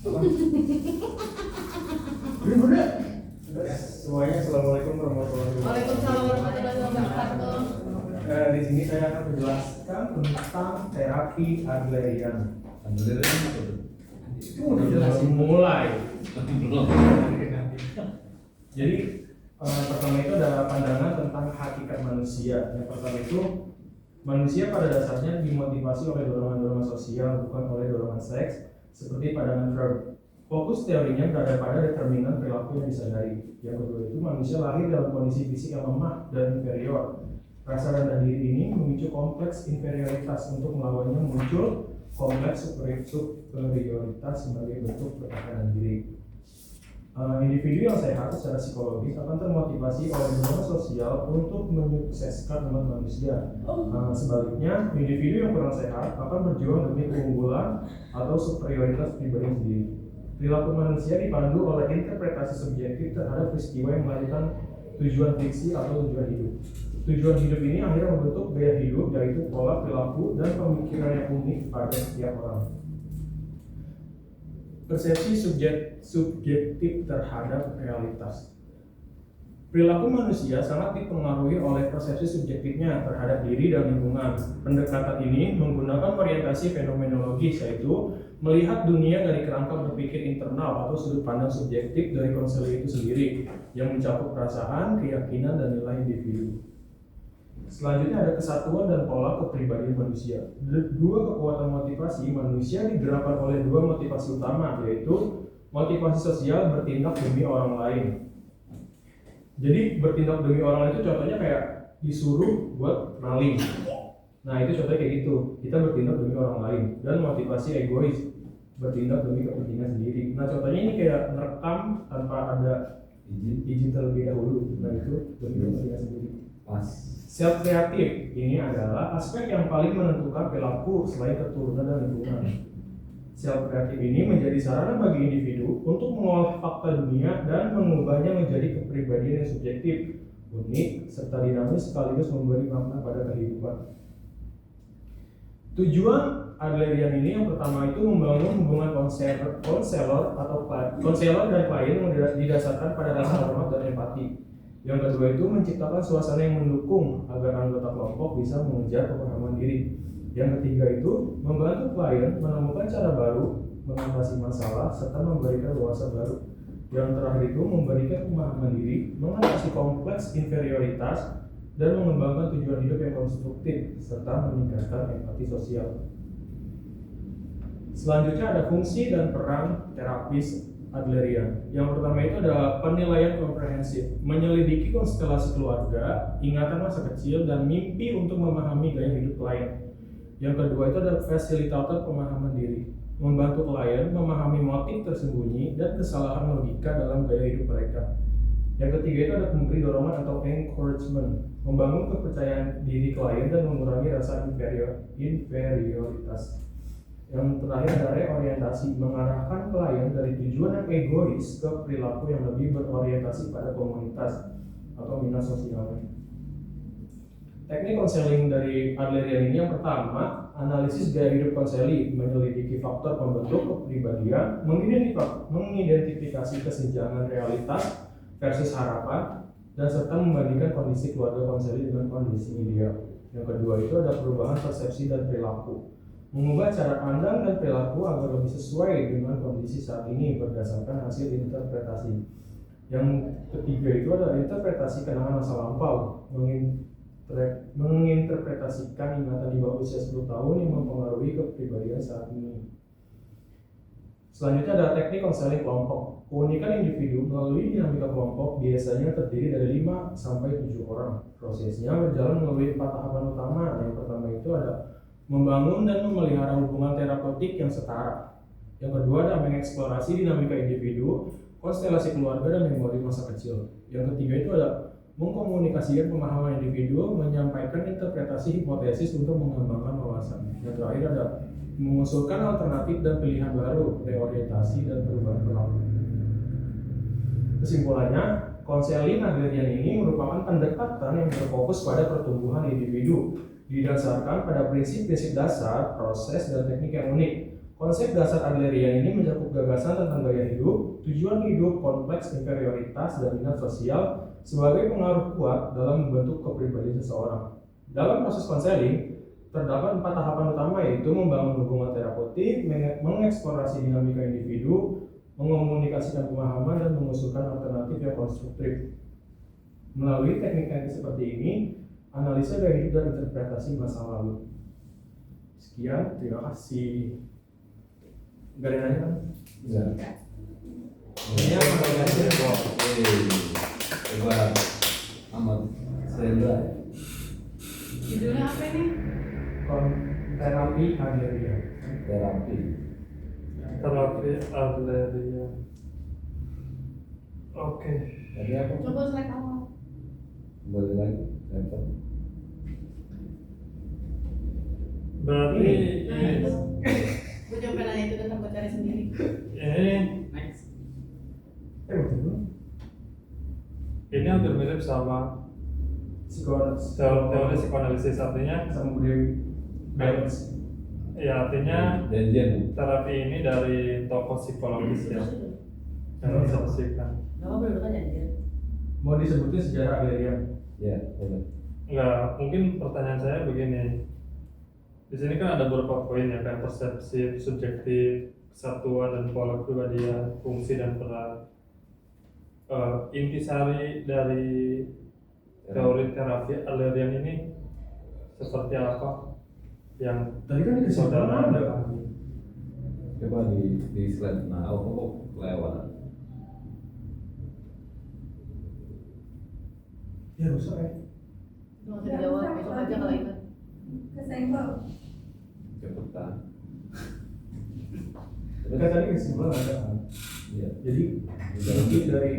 Bunda. Semuanya, assalamualaikum warahmatullahi wabarakatuh. Waalaikumsalam warahmatullahi wabarakatuh. Di sini saya akan menjelaskan tentang terapi Adlerian. Adlerian apa tuh? Itu udah jelas mulai. Jadi pertama itu ada pandangan tentang hakikat manusia. Yang pertama itu manusia pada dasarnya dimotivasi oleh dorongan-dorongan sosial, bukan oleh dorongan seks, seperti pandangan Freud. Fokus teorinya berada pada determinan perilaku yang disadari. Yang kedua itu manusia lahir dalam kondisi fisik yang lemah dan inferior. Rasa rendah diri ini memicu kompleks inferioritas. Untuk melawannya muncul kompleks superioritas sebagai bentuk pertahanan diri. Individu yang sehat secara psikologis akan termotivasi oleh dorongan sosial untuk menyukseskan umat manusia. Sebaliknya, individu yang kurang sehat akan berjuang demi keunggulan atau superioritas pribadi sendiri. Perilaku manusia dipandu oleh interpretasi subjektif terhadap peristiwa yang melahirkan tujuan fiksi atau tujuan hidup. Tujuan hidup ini akhirnya membentuk gaya hidup, yaitu pola perilaku dan pemikiran yang unik pada setiap orang. Persepsi subjektif terhadap realitas. Perilaku manusia sangat dipengaruhi oleh persepsi subjektifnya terhadap diri dan lingkungan. Pendekatan ini menggunakan orientasi fenomenologis, yaitu melihat dunia dari kerangka berpikir internal atau sudut pandang subjektif dari konseli itu sendiri yang mencakup perasaan, keyakinan, dan nilai individu. Selanjutnya ada kesatuan dan pola kepribadian manusia. Dua kekuatan motivasi manusia digerakkan oleh dua motivasi utama, yaitu motivasi sosial bertindak demi orang lain. Jadi bertindak demi orang lain itu contohnya kayak disuruh buat maling. Nah itu contohnya kayak gitu, kita bertindak demi orang lain. Dan motivasi egois, bertindak demi kepentingan sendiri. Nah contohnya ini kayak merekam tanpa ada izin terlebih dahulu. Nah itu demi kepentingan sendiri. Pas. Self kreatif ini adalah aspek yang paling menentukan perilaku selain keturunan dan lingkungan. Self kreatif ini menjadi sarana bagi individu untuk mengolah fakta dunia dan mengubahnya menjadi kepribadian yang subjektif, unik, serta dinamis sekaligus memberi makna pada kehidupan. Tujuan Adlerian ini yang pertama itu membangun hubungan konselor dan klien yang didasarkan pada rasa hormat dan empati. Yang kedua itu menciptakan suasana yang mendukung agar anggota kelompok bisa mengejar pemahaman diri. Yang ketiga itu membantu klien menemukan cara baru mengatasi masalah serta memberikan wawasan baru. Yang terakhir itu memberikan pemahaman diri, mengatasi kompleks inferioritas, dan mengembangkan tujuan hidup yang konstruktif serta meningkatkan empati sosial. Selanjutnya ada fungsi dan peran terapis Adlerian. Yang pertama itu adalah penilaian komprehensif, menyelidiki konstelasi keluarga, ingatan masa kecil, dan mimpi untuk memahami gaya hidup klien. Yang kedua itu adalah fasilitator pemahaman diri, membantu klien memahami motif tersembunyi dan kesalahan logika dalam gaya hidup mereka. Yang ketiga itu ada pemberi dorongan atau encouragement, membangun kepercayaan diri klien dan mengurangi rasa inferioritas. Yang terakhir ada reorientasi, mengarahkan klien dari tujuan yang egois ke perilaku yang lebih berorientasi pada komunitas atau minat sosialnya. Teknik konseling dari Adlerian ini yang pertama, analisis gaya hidup konseli, menyelidiki faktor pembentuk kepribadian, mengidentifikasi kesenjangan realitas versus harapan, dan serta membandingkan kondisi keluarga konseli dengan kondisi ideal. Yang kedua itu ada perubahan persepsi dan perilaku, mengubah cara pandang dan perilaku agar lebih sesuai dengan kondisi saat ini berdasarkan hasil interpretasi. Yang ketiga itu adalah interpretasi kenangan masa lampau, menginterpretasikan ingatan di bawah usia 10 tahun yang mempengaruhi kepribadian saat ini. Selanjutnya ada teknik konseling kelompok. Keunikan individu melalui dinamika kelompok biasanya terdiri dari 5-7 orang. Prosesnya berjalan melalui 4 tahapan utama. Yang pertama itu ada membangun dan memelihara hubungan terapeutik yang setara. Yang kedua ada mengeksplorasi dinamika individu, konstelasi keluarga, dan memori masa kecil. Yang ketiga itu ada mengkomunikasikan pemahaman individu, menyampaikan interpretasi hipotesis untuk mengembangkan wawasan. Yang terakhir ada mengusulkan alternatif dan pilihan baru, reorientasi, dan perubahan perilaku. Kesimpulannya, konseling Adlerian ini merupakan pendekatan yang berfokus pada pertumbuhan individu, didasarkan pada prinsip-prinsip dasar, proses, dan teknik yang unik. Konsep dasar Adlerian ini mencakup gagasan tentang gaya hidup, tujuan hidup, kompleks inferioritas, dan minat sosial sebagai pengaruh kuat dalam membentuk kepribadian seseorang. Dalam proses konseling, terdapat 4 tahapan utama, yaitu membangun hubungan terapeutik, mengeksplorasi dinamika individu, mengomunikasikan pemahaman, dan mengusulkan alternatif yang konstruktif. Melalui teknik-teknik seperti ini, analisa gaya hidup dan interpretasi masa lalu. Sekian, terima kasih. Gak ada nanya kan? Enggak. Ini apa namanya? Coba Ahmad Sendra. Judulnya apa ini? Terapi Adlerian. Terapi. Terapi Adlerian. Oke. Tadi apa? Coba select awal. Kembali lagi. Laptop. Berarti Nah itu. Gue coba nanya itu dan takut cari sendiri. ini Betul. ini hampir mirip sama teori psikoanalisis, artinya sama budaya balance. ya artinya Janjian. terapi ini dari tokoh psikologis ya yang disaksikan. Gak apa-apa dulu kan janjian. Mau disebutin sejarah Adlerian? Ya, boleh. Enggak, mungkin pertanyaan saya begini. Di sini kan ada beberapa poin ya, kayak persepsi, subjektif, kesatuan dan pola kepribadian, fungsi dan peran. Intisari dari teori terapi Adlerian ini seperti apa yang Tadi kan dikasih saudara ada. pahami? Coba di slide. Nah, kok lewat. Ya rusak ya. Nggak usah dijawab, besok aja kalau ingat. Kesenggol. Cepetan. Kan tadi kesimpulan ada kan. Iya. Jadi inti dari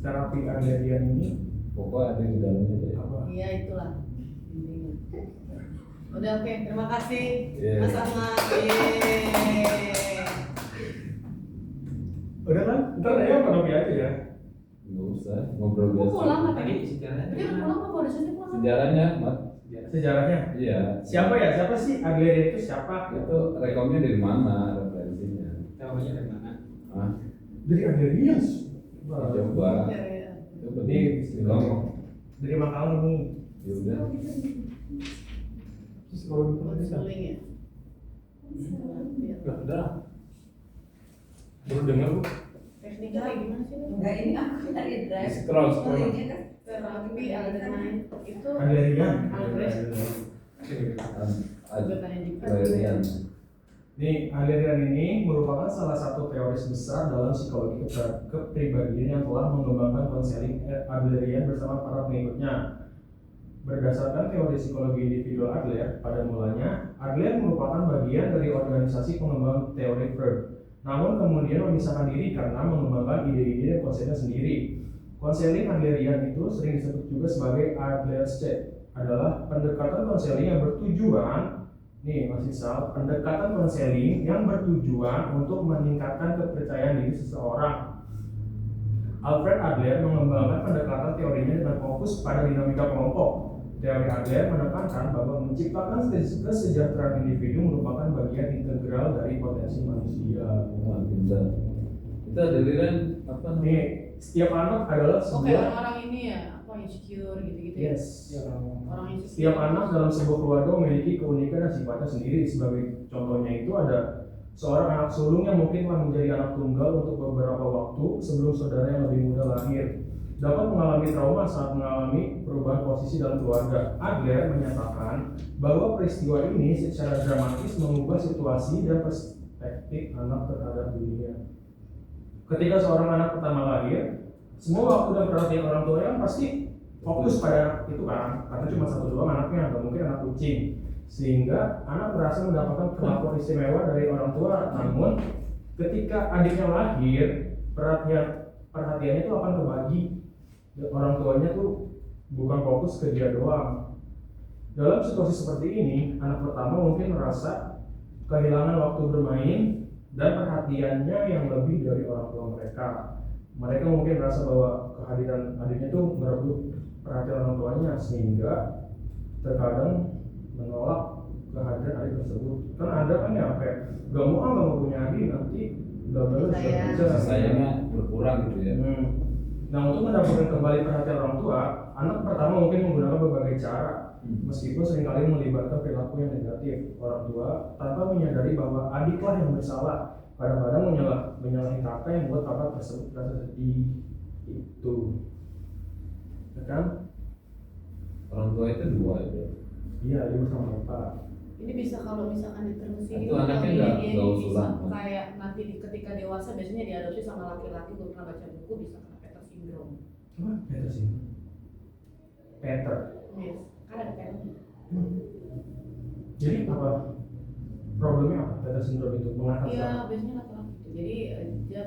terapi Adlerian ini Pokoknya ada di dalamnya deh. apa? Iya itulah. Intinya. Udah oke, terima kasih. Iya. Mas Ahmad. Yeay. Udah kan? Ntar ya Pak aja ya. Nggak usah ngobrol Kok biasa. pulang katanya? sejarahnya Tadi udah pulang apa udah selesai pulang? Sejarahnya, Mat. Sejarahnya. Iya. Siapa ya? Siapa sih Adlerian itu siapa? Itu rekomnya dari mana referensinya? tahunya dari mana? Hah? Dari Adlerian. Coba. Ya, ya. Coba Ini ngomong. dari Makalang ini. Ya udah. Terus kalau Konseling ya. nggak ada, baru dengar bu. Tekniknya kayak gimana sih? Enggak, ini aku tadi drive. Scroll. Linknya kan Terapi Adlerian itu Adlerian. Adlerian. Gue tanya juga. Adlerian. Nih, Adlerian ini merupakan salah satu teoris besar dalam psikologi kepribadian yang telah mengembangkan konseling Adlerian bersama para pengikutnya. Berdasarkan teori psikologi individual Adler, pada mulanya, Adler merupakan bagian dari organisasi pengembang teori Freud. Namun kemudian memisahkan diri karena mengembangkan ide-ide dan konsepnya sendiri. Konseling Adlerian itu sering disebut juga sebagai Adlersche, adalah pendekatan konseling yang bertujuan pendekatan konseling yang bertujuan untuk meningkatkan kepercayaan diri seseorang. Alfred Adler mengembangkan pendekatan teorinya dengan fokus pada dinamika kelompok. Teori Adler menekankan bahwa menciptakan kesejahteraan individu merupakan bagian integral dari potensi manusia. Wah, pintar. Itu Adlerian apa namanya? Nih, setiap anak adalah Oke, sebuah orang-orang ini ya, apa insecure gitu-gitu ya. yes. Orang insecure. Setiap anak dalam sebuah keluarga memiliki keunikan dan sifatnya sendiri. Sebagai contohnya itu ada seorang anak sulung yang mungkin telah menjadi anak tunggal untuk beberapa waktu sebelum saudara yang lebih muda lahir. Dapat mengalami trauma saat mengalami perubahan posisi dalam keluarga. Adler menyatakan bahwa peristiwa ini secara dramatis mengubah situasi dan perspektif anak terhadap dunia. Ketika seorang anak pertama lahir, semua waktu dan perhatian orang tua kan pasti fokus pada itu kan, karena cuma satu doang anaknya, nggak mungkin anak kucing. Sehingga anak merasa mendapatkan perlakuan istimewa dari orang tua. Namun ketika adiknya lahir, perhatiannya itu akan kebagi. Orang tuanya tuh bukan fokus ke dia doang. Dalam situasi seperti ini, anak pertama mungkin merasa kehilangan waktu bermain dan perhatiannya yang lebih dari orang tua mereka. Mereka mungkin merasa bahwa kehadiran adiknya tuh merebut perhatian orang tuanya, sehingga terkadang menolak kehadiran adik tersebut. Kan ada kan ya kayak gak mau punya adik nanti benar-benar Sayang. sudah sayangnya berkurang gitu ya. Nah, untuk mendapatkan kembali perhatian orang tua, anak pertama mungkin menggunakan berbagai cara, meskipun seringkali melibatkan perilaku yang negatif. Orang tua tanpa menyadari bahwa adiklah yang bersalah, kadang-kadang menyalahi kakak yang membuat kakak tersebut merasa sedih. Itu, ya kan? Orang tua itu dua itu. Iya, ibu sama bapak. Ini bisa kalau misalkan diterusin Itu anaknya nggak usulan. kayak nanti ketika dewasa biasanya diadopsi sama laki-laki. Gue pernah baca buku bisa kena Peter syndrome. Coba Peter sih. Peter. Yes, kan ada Peter. Jadi apa? Problemnya apa? Peter syndrome itu mengangkat Iya, biasanya laki-laki. Jadi dia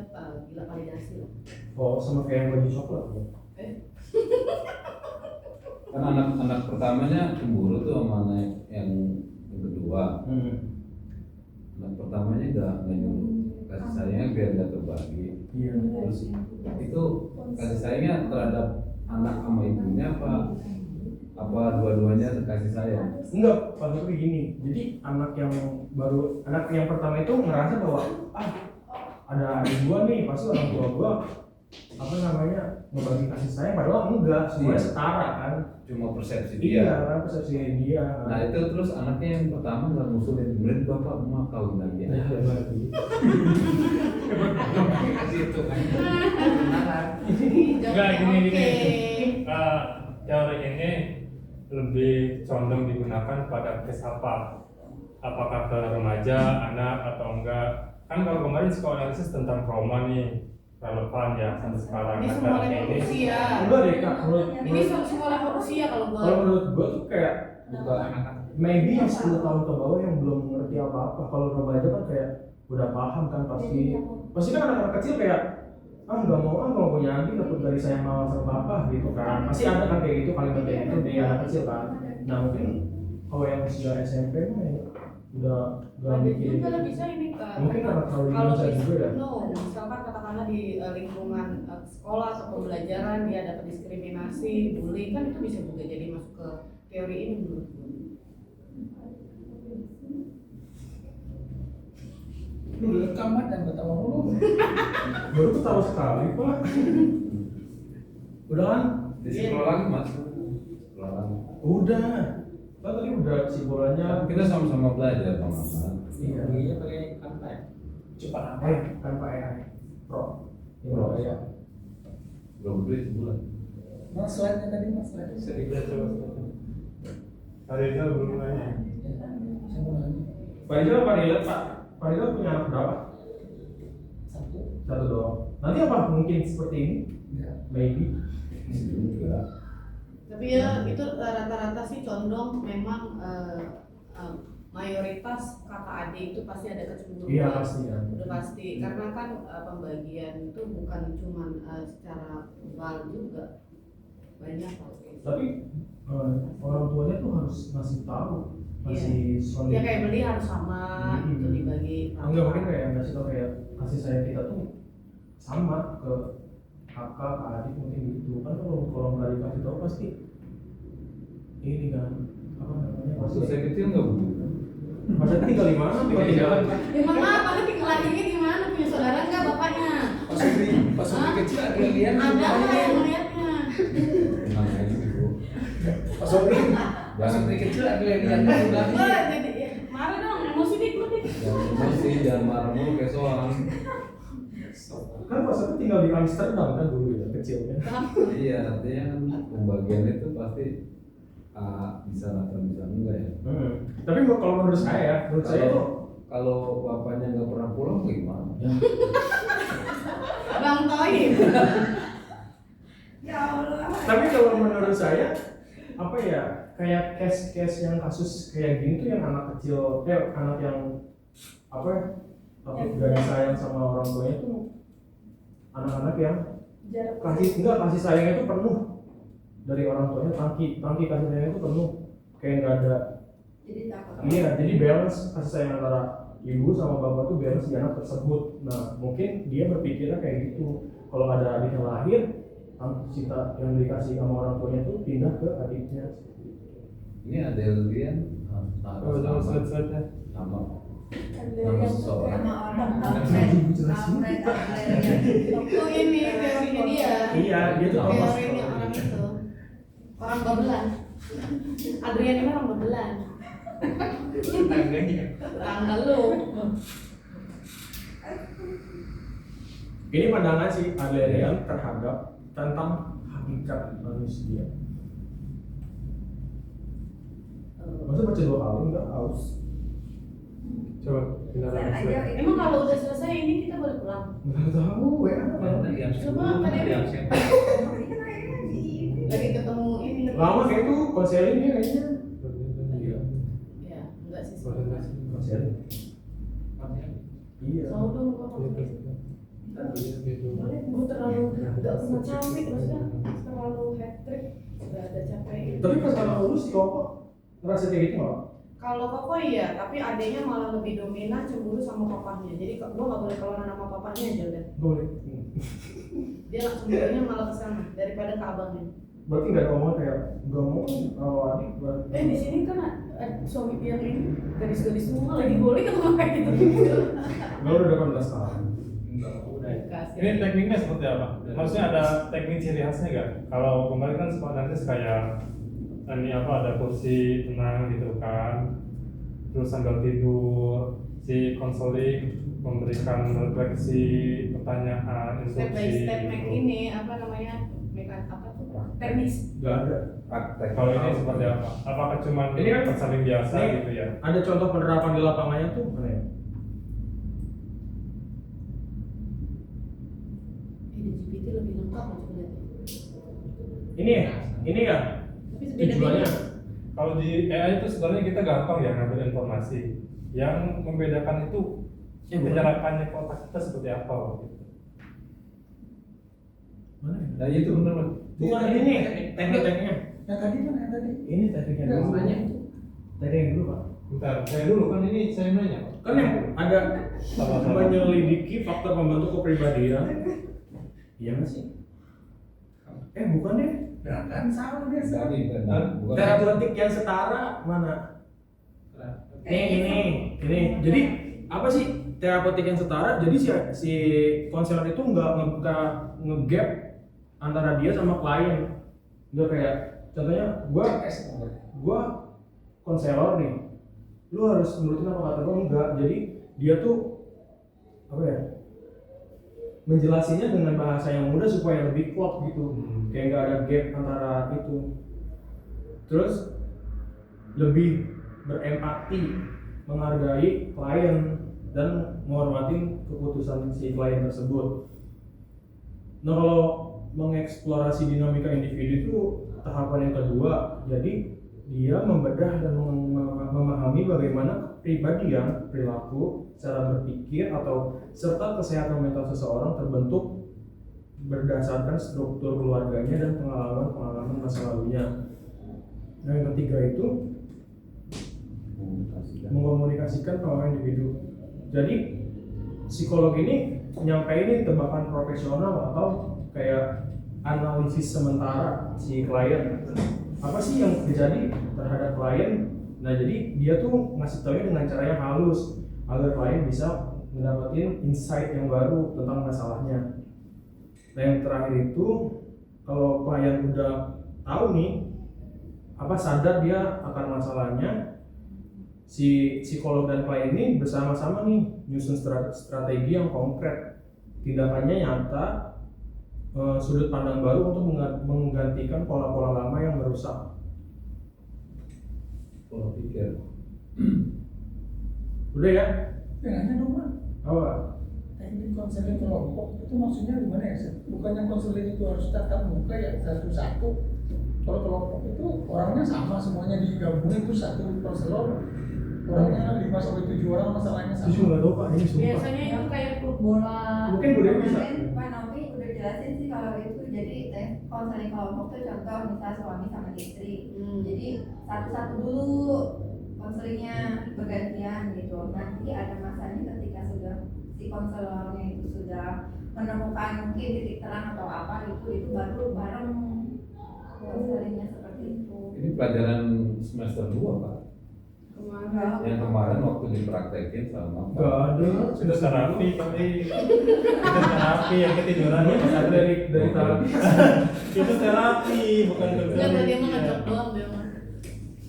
gila validasi lah. Oh, sama kayak yang baju coklat. Kan anak pertamanya cemburu tuh sama anak yang kedua. Anak pertamanya nggak nyuruh kasih sayangnya biar nggak terbagi. Iya. Terus itu kasih sayangnya terhadap anak sama ibunya apa dua-duanya kasih sayang? Enggak, maksudnya kayak gini. Jadi anak yang pertama itu ngerasa bahwa ada adik gua nih, pasti orang tua gua ngebagi kasih sayang, padahal enggak, semuanya setara kan. Cuma persepsi Iya dia. kan, persepsi dia. Nah itu terus anaknya yang pertama nggak ngusulin, kemudian bapak emak kawin lagi. Ya, lagi. Gitu kan. Enggak, gini. Teori ini lebih condong digunakan pada kes apa? Apakah ke remaja, anak atau enggak? Kan kalau kemarin psikoanalisis tentang trauma nih relevan ya sampai sekarang. Ini semua Nah, level usia. Enggak deh kak, Ini semua level usia kalau menurut gua tuh kayak Bukan maybe yang 10 tahun ke bawah yang belum mengerti apa-apa. Kalau remaja kan kayak udah paham kan pasti kan anak-anak kecil kayak nggak mau punya adik, takut dari sayang mama sama papa gitu kan. Pasti ada kan kayak gitu, kalimat kayak gitu di anak kecil kan. Nah mungkin kalau yang usia SMP mah ya udah gak ada mikir juga lah gitu. bisa ini kan. Mungkin karena terlalu Kalau dewasa juga ya. misalkan katakanlah di lingkungan sekolah atau pembelajaran dia dapat diskriminasi, bullying kan itu bisa juga jadi masuk ke teori ini menurut gue. Lu udah kamat dan ketawa mulu. Baru ketawa sekali pak. Udah kan? di sekolah lagi mas. Sekolah lagi. Udah. Kan tadi udah kesimpulannya. Kita sama-sama belajar teman-teman. Iya. Iya pakai kantai. Cepat apa? Kan Pak AI Pro. Pro, ya. Berapa duit sebulan? Mas slide-nya tadi mas slide. Sedikit coba. Hari ini belum nanya. Saya mau nanya. Pak Rizal, Pak Rizal punya anak berapa? Satu. Doang. Nanti apa mungkin seperti ini? Enggak. Maybe. Juga. Tapi ya itu rata-rata sih condong memang mayoritas kakak adik itu pasti ada kecemburuan. Iya pasti ya. Udah pasti karena kan pembagian itu bukan cuma secara verbal juga banyak loh. Tapi orang tuanya tuh harus ngasih tahu, ngasih solid. Ya kayak beli harus sama gitu dibagi. Enggak mungkin kayak ngasih tahu kayak kasih sayang kita tuh sama ke kakak, ke adik mungkin gitu. Kan kalau nggak dikasih tahu pasti ini kan apa namanya? Waktu saya kecil nggak begitu. Maksudnya tinggal di mana? Tinggal di jalan. Emang apa nanti lahirnya di mana? Punya saudara nggak bapaknya? Pas Sobri kecil ada lihat. Ada nggak yang melihatnya? Tenang aja gitu. Pas Sobri kecil ada lihat. Wah, jadi marah dong, emosi dikit deh. Jangan emosi, jangan marah mulu kayak soal. Kan pas aku tinggal di Amsterdam kan dulu ya kecilnya. Iya, artinya kan pembagian itu pasti bisa atau bisa enggak ya. Tapi kalau menurut saya tuh Kalau bapaknya nggak pernah pulang gimana? Bang Toib. Ya Allah. tapi kalau menurut saya apa ya kayak case yang kasus kayak gini tuh yang anak kecil anak yang apa ya takut gak disayang sama orang tuanya tuh anak-anak yang kasih sayangnya itu penuh dari orang tuanya, tangki kasih sayangnya itu penuh kayak nggak ada. Jadi takut. Iya, jadi balance kasih sayang antara ibu sama bapak tuh balance di anak tersebut. Nah mungkin dia berpikirnya kayak gitu, kalau ada adik yang lahir cinta yang dikasih sama orang tuanya tuh pindah ke adiknya. Ini ada yang harus Oh, jangan sulit-sulitnya. nama Sama seseorang. orang Jelasin. Itu ini teorinya dia. Iya, dia tuh Thomas. Teorinya orang itu. Orang Babelan. Adrian ini orang Babelan. Tanggal lu. Ini pandangan si Adlerian terhadap tentang hakikat manusia. Masa baca 2 kali enggak haus? Coba kita lihat. Emang kalau udah selesai ini kita boleh pulang? Enggak tahu, ya. Coba tadi lagi ketemu ini. Lama kayak tuh konseling dia kayaknya. Iya. Ya, enggak sih. Konseling. Iya. Tahu dong gua kalau boleh, gue terlalu gak pernah capek, maksudnya terlalu hat-trick, gak ada capek. Tapi pas anak lulus si Koko ngerasa kayak gitu nggak? Kalau Koko iya, tapi adanya malah lebih dominan cemburu sama papahnya. Jadi gue gak boleh kawanan sama papahnya aja udah. Boleh. Dia cemburunya malah ke sana daripada ke abangnya. Berarti nggak ada ngomong kayak nggak mau kalau adik. Di sini kan suami yang ini gadis-gadis semua lagi boleh ketemu kayak gitu. Lo udah 18 tahun. Ini tekniknya seperti apa? Maksudnya ada teknik ciri khasnya nggak? Kalau kemarin kan sebenarnya kayak ini apa, ada kursi tenang gitu kan, terus sambil tidur, si konseling memberikan refleksi, pertanyaan, Step by instruksi. step make gitu. ini apa namanya? Apa tuh? Teknis. Nggak ada. Praktek. Kalau ini seperti apa? Apakah cuma Ini kan- konseling biasa ini- gitu ya? Ada contoh penerapan di lapangannya tuh mana ya? Di GPT lebih lengkap loh coba lihat. Ini ya Tapi tujuannya. Kalau di AI itu sebenarnya kita gampang ya ngambil informasi. Yang membedakan itu penyerapannya ke otak kita seperti apa gitu. Mana ya? Nah itu benar. Bukan ini teknik-tekniknya. Yang tadi kan yang tadi. Ini tekniknya Yang dulu. nanya. Teknik yang dulu Pak. Bentar, saya dulu kan ini saya nanya. Kan yang ada Sama-sama. menyelidiki faktor pembentuk kepribadian. Iya nggak sih? Bukan deh. Nah, kan sama dia sama. Tadi benar. Bukan. Terapeutik yang setara mana? Ini. Jadi apa sih terapeutik yang setara? Jadi si konselor itu nggak nge-gap antara dia sama klien. Nggak kayak contohnya gua konselor nih, lu harus nurutin apa kata gua, enggak. Jadi dia tuh apa ya, menjelasinya dengan bahasa yang mudah supaya lebih klop gitu. Kayak nggak ada gap antara itu. Terus lebih berempati, menghargai klien dan menghormati keputusan si klien tersebut. Nah, kalau mengeksplorasi dinamika individu itu tahapan yang kedua. Jadi dia membedah dan memahami bagaimana kepribadian, perilaku, cara berpikir atau serta kesehatan mental seseorang terbentuk berdasarkan struktur keluarganya dan pengalaman masa lalunya. Nah, yang ketiga itu mengkomunikasikan pengalaman individu. Jadi psikolog ini nyampein tebakan profesional atau kayak analisis sementara si klien. Apa sih yang terjadi terhadap klien? Nah, jadi dia tuh ngasih tahu dengan cara yang halus agar klien bisa mendapatkan insight yang baru tentang masalahnya. Nah, yang terakhir itu kalau klien udah tahu nih sadar dia akan masalahnya, si psikolog dan klien ini bersama-sama nih nyusun strategi yang konkret, tindakannya nyata, sudut pandang baru untuk menggantikan pola-pola lama yang merusak. Pola pikir. Udah ya? Yang nanya dong, Pak. Apa? Teknik konseling kelompok itu maksudnya gimana ya? Bukannya konseling itu harus tatap muka ya satu-satu. Kalau kelompok itu orangnya sama semuanya digabungin itu satu konselor. Orangnya 5-7 orang masalahnya sama. Jujur nggak tahu Pak, ini sumpah. Biasanya itu kayak klub bola. Mungkin udah bisa. Kemarin Pak Novi udah jelasin sih kalau itu jadi konseling kelompok tuh contoh misal suami sama istri. Jadi satu-satu dulu konselingnya bergantian gitu. Nanti ada masanya ketika sudah si konselornya itu sudah menemukan mungkin titik terang atau apa itu baru bareng konselingnya seperti itu. Ini pelajaran semester 2 Pak. Kemarin. Yang kemarin waktu dipraktekin sama Gak ada. Sudah terapi kali. Itu terapi yang ketiduran ya Mas Andre. Dari terapi. Itu terapi bukan Enggak, terapi. dia mah ngajak doang dia mah.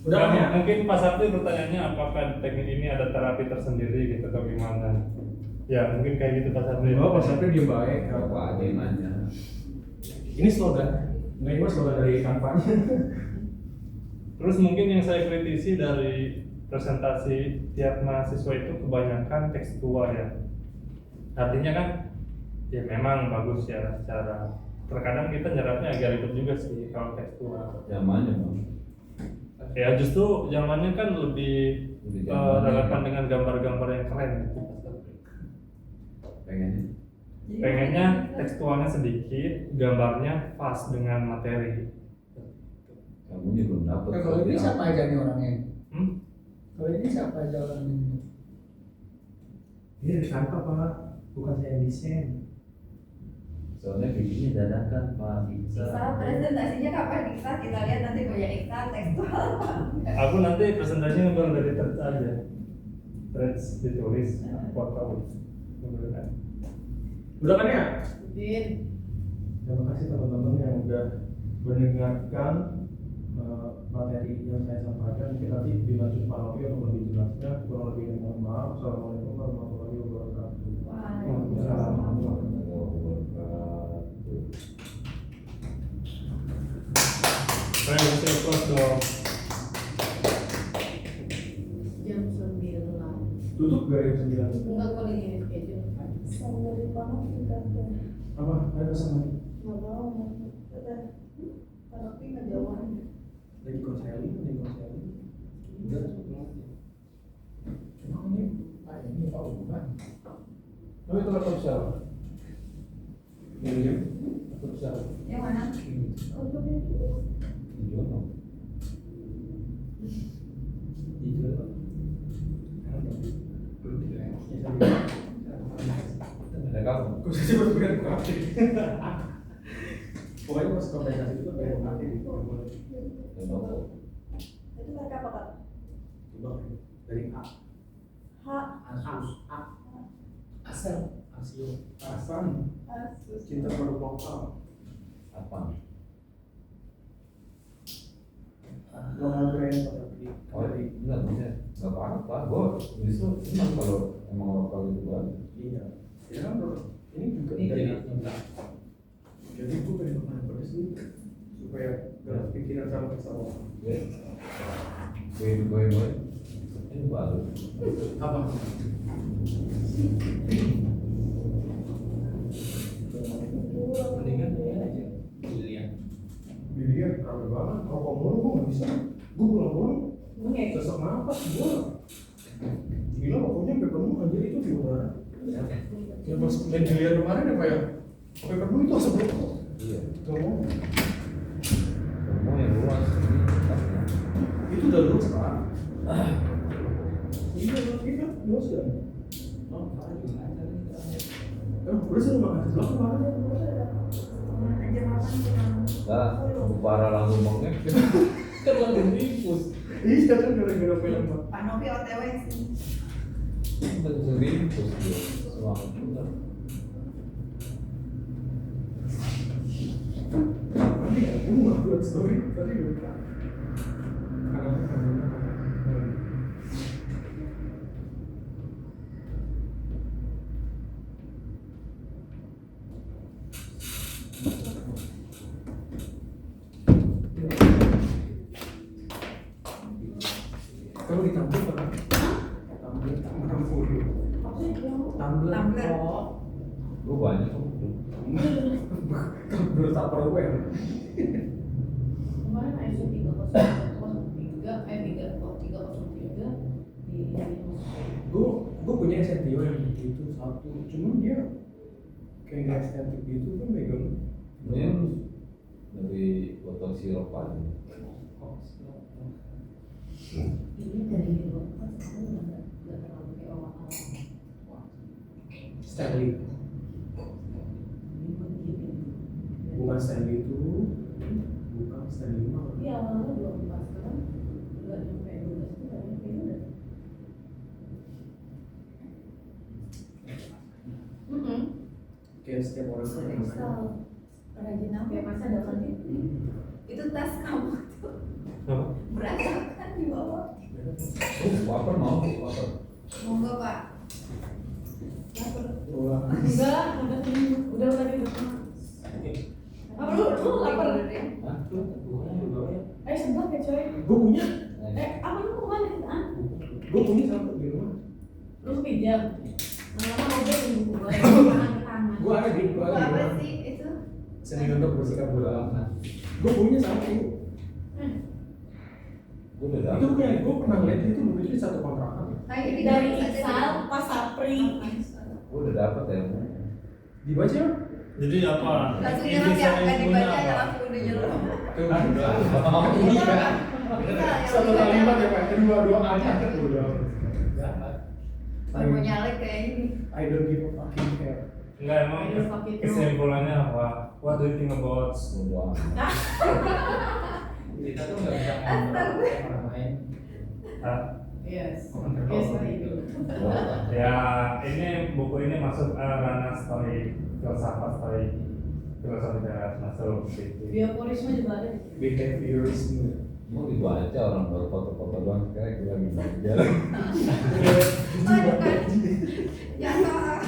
Udah Nah, kan ya? mungkin Pak Sapri bertanya apakah di teknik ini ada terapi tersendiri gitu atau gimana? Ya mungkin kayak gitu Pak Sapri. Oh, Pak Sapri dia baik. Bapak aja yang nanya. Ini slogan. Nggak, ini mah slogan dari kampanye. Terus mungkin yang saya kritisi dari presentasi tiap mahasiswa itu kebanyakan tekstual ya. Artinya kan ya memang bagus ya secara, terkadang kita nyerapnya agak ribet juga sih kalau tekstual. Zamannya bang. Ya justru zamannya kan lebih Lebih zamannya, relevan ya. dengan gambar-gambar yang keren gitu. Pengennya. Pengennya tekstualnya sedikit, gambarnya pas dengan materi. Kamu juga belum dapet. Nah, kalau ini siapa aja nih orangnya? Hmm? Kalau ini siapa aja orangnya? Ini dari kantor Pak, bukan saya yang desain. Soalnya bikinnya dadakan Pak Iksa Iksa. presentasinya kapan Iksa? Kita lihat nanti banyak Iksa tekstual. Aku nanti presentasinya ngambil dari threads aja. Threads ditulis, foto. Udah kan ya? Din. Terima kasih teman-teman yang udah mendengarkan materi yang saya sampaikan. Mungkin nanti dilanjut Pak Novi untuk lebih jelasnya. Kurang lebih mohon maaf. Assalamualaikum warahmatullahi wabarakatuh. Saya bisa close dong. Jam 9. Tutup gak ya 9? Enggak kali ini schedule. Sambil banget kita tuh. Apa? Ada pesan lagi? Nggak mau, tapi nggak jauhan. Lagi konseling? Udah, Emang ini Pak ini Pak Uban. tapi itu laptop siapa? Ini ya? Laptop siapa? Yang mana? Oh, itu dia. Dijual Pak. Ada kamu. Kok sih berbayar UKT? Pokoknya pas kompensasi itu bayar UKT. Itu mereka apa Kak? Coba dari A. H. Asus. A. Asal. Asio. Asan. Asus. Cinta produk lokal. Apa? Lokal brand tapi. Oh, enggak bisa. Enggak apa-apa. Gue justru senang kalau emang lokal itu banget. Iya. Ya kan bro. Ini juga Ini dari jadi cinta. Jadi gue pengen makanan pedas nih supaya gak pikiran sama kesalahan. Gue. Ini baru. Apa? Mendingan ini aja. Dilihat. Dilihat rame banget. Rokok mulu gue gak bisa. Gue pulang mulu. Oke. Sesak napas gue. Gila rokoknya sampai penuh anjir itu di udara. Ya pas main dilihat kemarin ya Pak ya. Sampai penuh itu asap rokok. Iya. Gak mau. Kamu yang luas. Itu udah lulus Pak. Iya lulus kan. Oh, Pak juga ada nih. Udah sih makan sebelah kemarin. Aja makan kita. Nah, para langsung mengek. Kan langsung dipus. Iya kan gara-gara film Pak. Pak Novi OTW sih. Langsung dipus dia. Semangat bener. Nanti ya, gue nggak buat story tadi lupa. Kalau ditampil apa? Tampil, Tumbler. Oh, Gue banyak kok. tampil Tupperware. Kemarin ISO 303 di Gue punya SNTO yang gitu satu, cuman dia kayak nggak estetik gitu kan megang. Ini dari botol sirup aja. ini dari luar aku nggak terlalu kayak orang-orang. Stanley, Ini begini. bukan Stanley itu, bukan Stanley mah. Iya awalnya 12 kan, nggak sampai 12 itu kan ini udah kayak setiap orang tuh ada masanya. Rajin apa Kayak masa dapat itu tas kamu tuh berantakan di bawah. Waper mau waper. Monggo Pak. enggak, udah tadi udah pernah. Apa lu lapar? Hah? Sebentar ya coy. Gue punya, Apa lu kemana? gue punya satu di rumah. Lu pinjam? Lama-lama udah buku gue. Tangan. Gue ada di Buku apa sih itu? seni untuk bersikap bodo amat. Gue punya satu. Gue udah Itu dapet. kayak gue pernah lihat itu dulu di satu kontrakan. Dari Iksal, Pas Sapri. Gue udah dapet ya. Dibaca ya? Jadi apa? Langsung Inti nyerap ya, nggak seninya dibaca ya apa? langsung udah nyerap. Iya. Satu kalimat ya Pak, dua kalimat bodo amat. Baru mau nyalek kayak ini. I don't give a fucking care. Enggak, emang kesimpulannya apa? What do you think about Bodo amat. Kita tuh nggak bisa ngomong orang lain. Yes. Ya, ini buku ini masuk ranah story, filsafat story, filosofi teras masuk gitu. Bioporisme juga ada. Behaviorisme. Mau dibaca orang baru foto-foto doang sekarang gue lagi belajar. Aduh kan. Ya salah.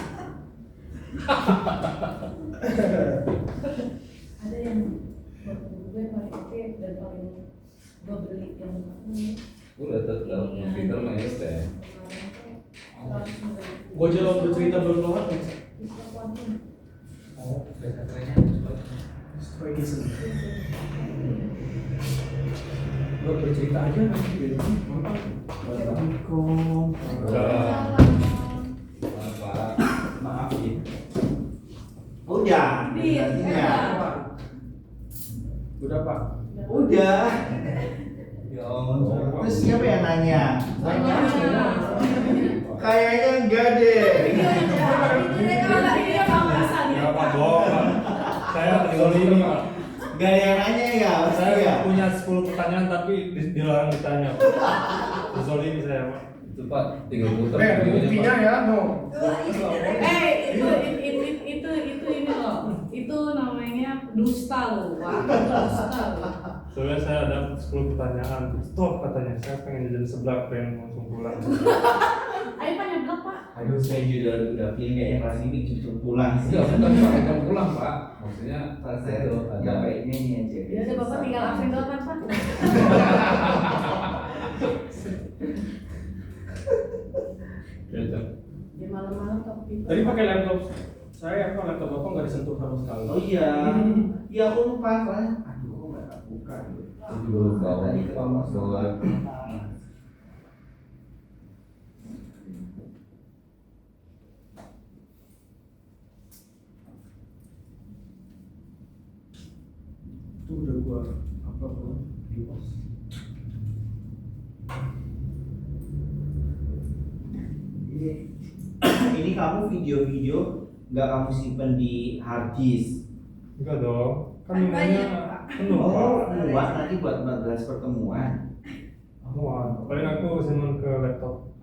Ada yang gue paling oke dan paling gue beli yang Udah tetap Peter mah ya udah. Gue jalan bercerita belum kelar nih. Oh, kata-katanya Stoicism. Gue bercerita aja nanti gitu. Assalamualaikum. Apa? Maaf ya. Udah. Iya. Udah Pak. Udah. Ya Allah. Terus siapa yang nanya? Kayaknya enggak deh. Ya Pak, bohong. Saya dizolimi Pak. Enggak ada yang nanya ya, Saya ya. punya 10 pertanyaan tapi dilarang ditanya. Dizolimi saya Pak. Itu Pak tinggal putar Buktinya ya, no. Itu ini loh. Itu namanya dusta loh, Pak. Dusta loh. Soalnya saya ada 10 pertanyaan. Stop katanya. Saya pengen jadi sebelah, pengen langsung pulang. Ayo Pak nyeblak Pak. Aduh, saya juga udah feeling kayaknya kelas ini cukup pulang sih. Enggak bukan Pak, kita pulang Pak. Maksudnya Saya itu tuh ada baiknya ini aja. Ya udah Bapak tinggal absen doang kan Pak. cocok. Di malam-malam tapi. Tadi pakai laptop saya, apa laptop Bapak nggak disentuh sama sekali. Oh iya. Iya aku lupa soalnya. Aduh, kok enggak buka gitu. Itu belum bawa Tadi kamu bawa. Itu udah gua apa belum di post. Ini kamu video-video nggak kamu simpen di hard disk. Enggak dong. Kan Kan nilainya banyak, Pak. penuh Oh, Pak. muat nanti buat 14 pertemuan. Wah, paling aku simpen ke laptop.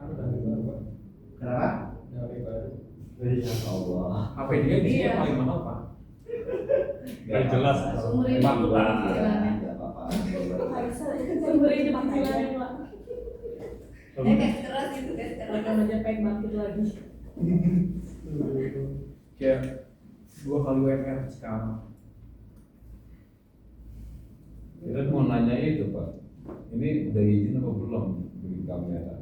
Kenapa? Iya. Allah. HP dia di sini Iya. paling mahal Pak. Gak jelas. Seumur hidup Emang Pak Pak. cicilannya. Nggak apa-apa. Seumur hidup cicilannya Pak. Gas keras itu gas keras. Akan aja pengen bangkit lagi. Kayak 2 kali UMR sekarang. Kita mau nanya itu Pak. Ini udah izin apa belum beli kamera?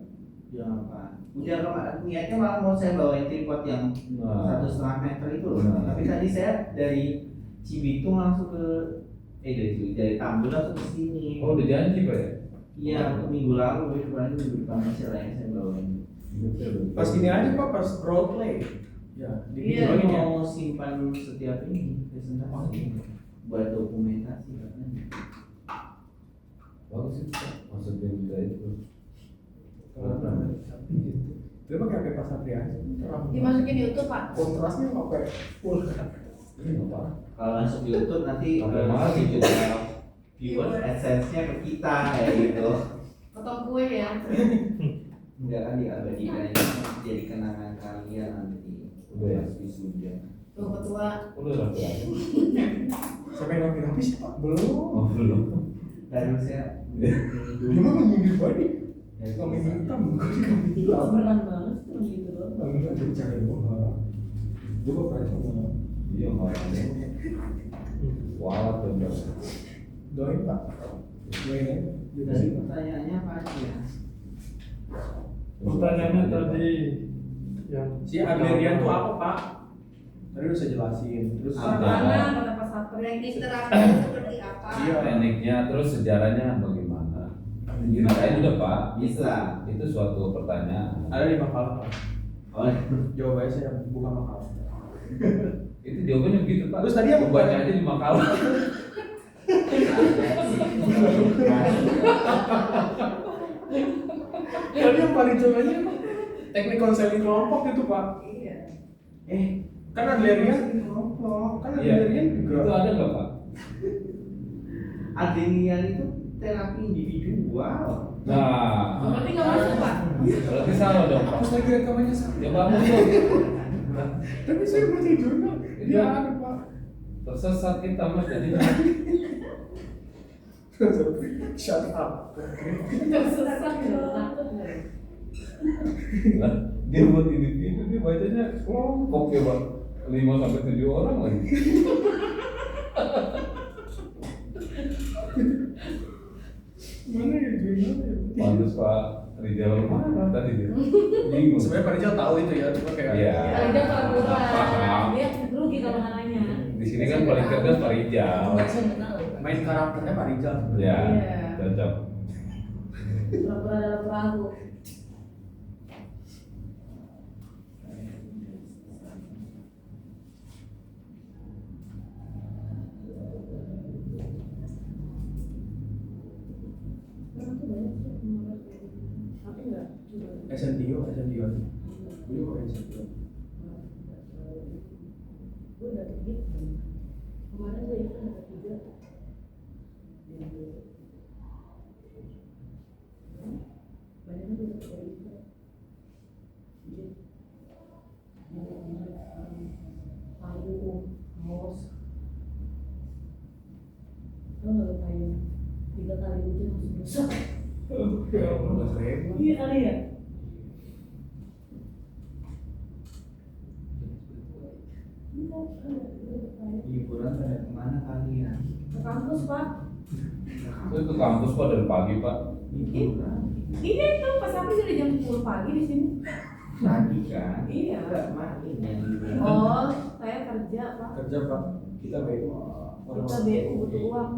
Ya Pak. Udah kemarin niatnya malah mau saya bawain tripod yang Nah, 1,5 meter itu loh. Nah. Tapi tadi saya dari Cibitung langsung ke dari Tambun langsung ke sini. oh udah janji Pak ya? Iya, minggu lalu kemarin minggu depan masih lah yang saya bawain. Pas gini aja Pak, pas role play. Ya, di Iya. video ini ya. Mau simpan setiap ini presentasi buat dokumentasi katanya. Bagus sih Pak, maksudnya juga itu. Dia pakai HP Pak Satria aja. Dimasukin di YouTube Pak. Kontrasnya pakai full. Ini apa? Kalau masuk YouTube nanti Sampai mana sih? juga viewers AdSense-nya ke kita kayak gitu. Potong kue ya. Enggak kan diabadikan ini jadi kenangan kalian nanti. Udah ya? Wisuda. Tuh ketua. Udah rapi aja. Siapa yang rapi-rapi sih Pak? Belum. Oh belum. Dan saya Dia mah menyindir banget. Kambing hitam, kambing Itu hitam. beneran banget cuma gitu doang. Kambing hitam jadi cari gua. Juga pernah sama Iya orangnya. Walat bener. doain Pak. Doain ya. dari pertanyaannya apa aja ya? Pertanyaannya tadi yang Si Adlerian tuh apa Pak? Tadi udah saya jelasin. Terus Mana kata Pak Sapri? Teknik terapi seperti apa? Iya. Tekniknya terus sejarahnya bagaimana? Gimana udah Pak? Bisa. Itu suatu pertanyaan. ada di makalah Pak. Oh, Jawabannya saya bukan makalah. Itu jawabannya begitu Pak. Terus tadi apa? baca aja di makalah. Tadi yang paling jelasnya teknik konseling kelompok itu Pak. Iya. Kan Adlerian, kelompok. kan Iya. Adlerian juga. Itu ada nggak Pak? Adlerian itu terapi individual. Nah, Berarti nggak masuk Pak? berarti salah dong Pak. Hapus lagi rekamannya Sa. Coba hapus dong. Tapi saya baca jurnal. Dia ada Pak. Tersesat kita mas jadinya. Shut up. Tersesat gitu. Takut nggak? Lah, dia buat individu dia bacanya kelompok ya Pak. 5 sampai 7 orang lagi. Mana ya jurnalnya? Pantes Pak Rizal mana tadi dia? Bingung. Sebenarnya Pak Rizal tahu itu ya, cuma kayak Iya. Paling dia pura-pura. Paham. Dia rugi kalau nggak nanya. Di sini kan paling cerdas Pak Rizal. main karakternya Pak Rizal. Ya, Iya. cocok. Pura-pura dalam perahu. Tapi enggak. Esentio. Beliau kok Esentio. Gue udah gitu. Kemarin gue itu dapat 3. Banyak gue dapat dari itu. Payung, kaos. Tau nggak lo payung? 3 kali hujan langsung rusak. Ya, 15.000. Iya kali ya. Liburan pada kemana kalian? Ke kampus Pak. Saya ke kampus Pak dari pagi Pak. Liburan. Iya itu Pak Sapri sudah jam 10 pagi di sini. Tadi kan? Iya. Enggak main yang liburan. Oh, saya kerja Pak. Kerja Pak. Kita BU. Kita BU butuh uang.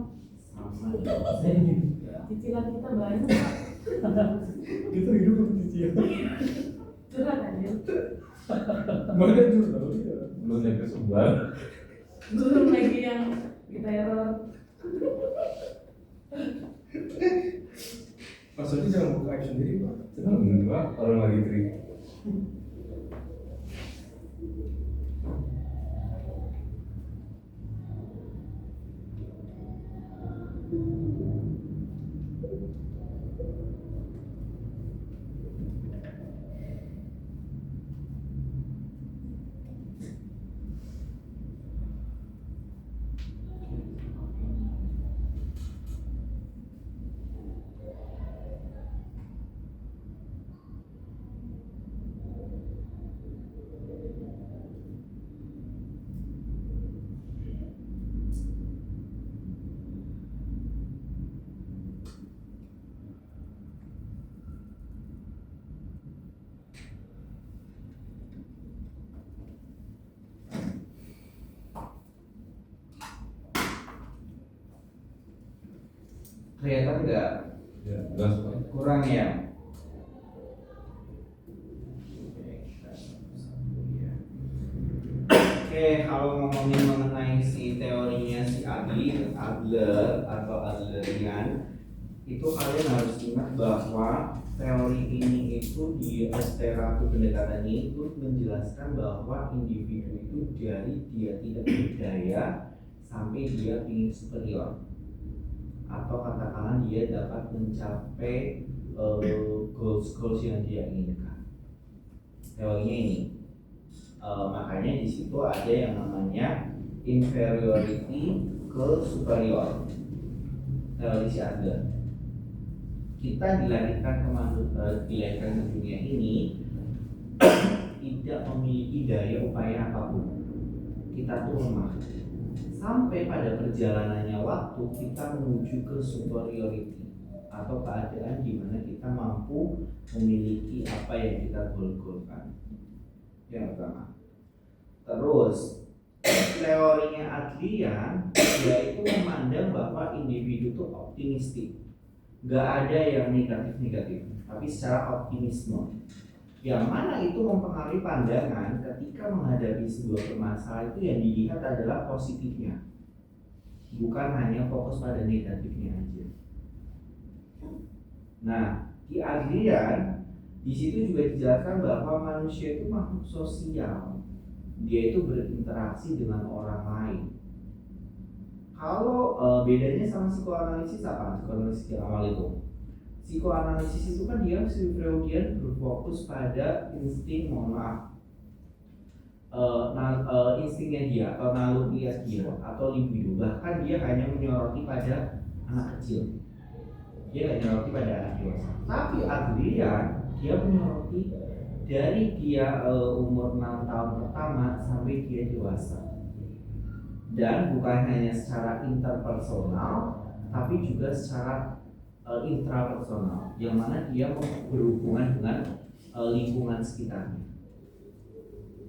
Sama saya juga. Cicilan kita banyak Pak. Kita hidup untuk cicilan. Curhat aja. Mana jurnal dia? Belum nyampe Sumbar. Belum lagi yang kita error. Maksudnya jangan buka aib sendiri Pak. Enggak, orang lagi kering. Kelihatan nggak? Ya, jelas Pak. Kurang ya? Oke, kalau ngomongin mengenai si teorinya si Adler atau Adlerian, itu kalian harus ingat bahwa teori ini itu di terapi pendekatan ini itu menjelaskan bahwa individu itu dari dia tidak berdaya sampai dia ingin superior, atau katakanlah dia dapat mencapai goals yang dia inginkan. Teorinya ini. Makanya di situ ada yang namanya inferiority ke superior. Teori si Adler. Kita dilahirkan ke dunia ini tidak memiliki daya upaya apapun. Kita tuh lemah. Sampai pada perjalanannya waktu kita menuju ke superiority atau keadaan di mana kita mampu memiliki apa yang kita goal-goalkan. Yang pertama. Terus teorinya Adrian yaitu memandang bahwa individu itu optimistik. Gak ada yang negatif-negatif, tapi secara optimisme. Yang mana itu mempengaruhi pandangan ketika menghadapi sebuah permasalahan itu yang dilihat adalah positifnya, bukan hanya fokus pada negatifnya aja. Nah, di Adrian di situ juga dijelaskan bahwa manusia itu makhluk sosial. Dia itu berinteraksi dengan orang lain. Kalau bedanya sama psikoanalisis apa? Psikoanalisis yang awal itu. Psikoanalisis itu kan dia si Freudian berfokus pada insting, instingnya dia atau naluriah dia atau libido. Bahkan dia hanya menyoroti pada anak kecil. Dia hanya menyoroti pada anak dewasa. Tapi Adrian dia menyoroti dari dia umur 6 tahun pertama sampai dia dewasa. Dan bukan hanya secara interpersonal, tapi juga secara intrapersonal, yang mana dia berhubungan dengan lingkungan sekitarnya.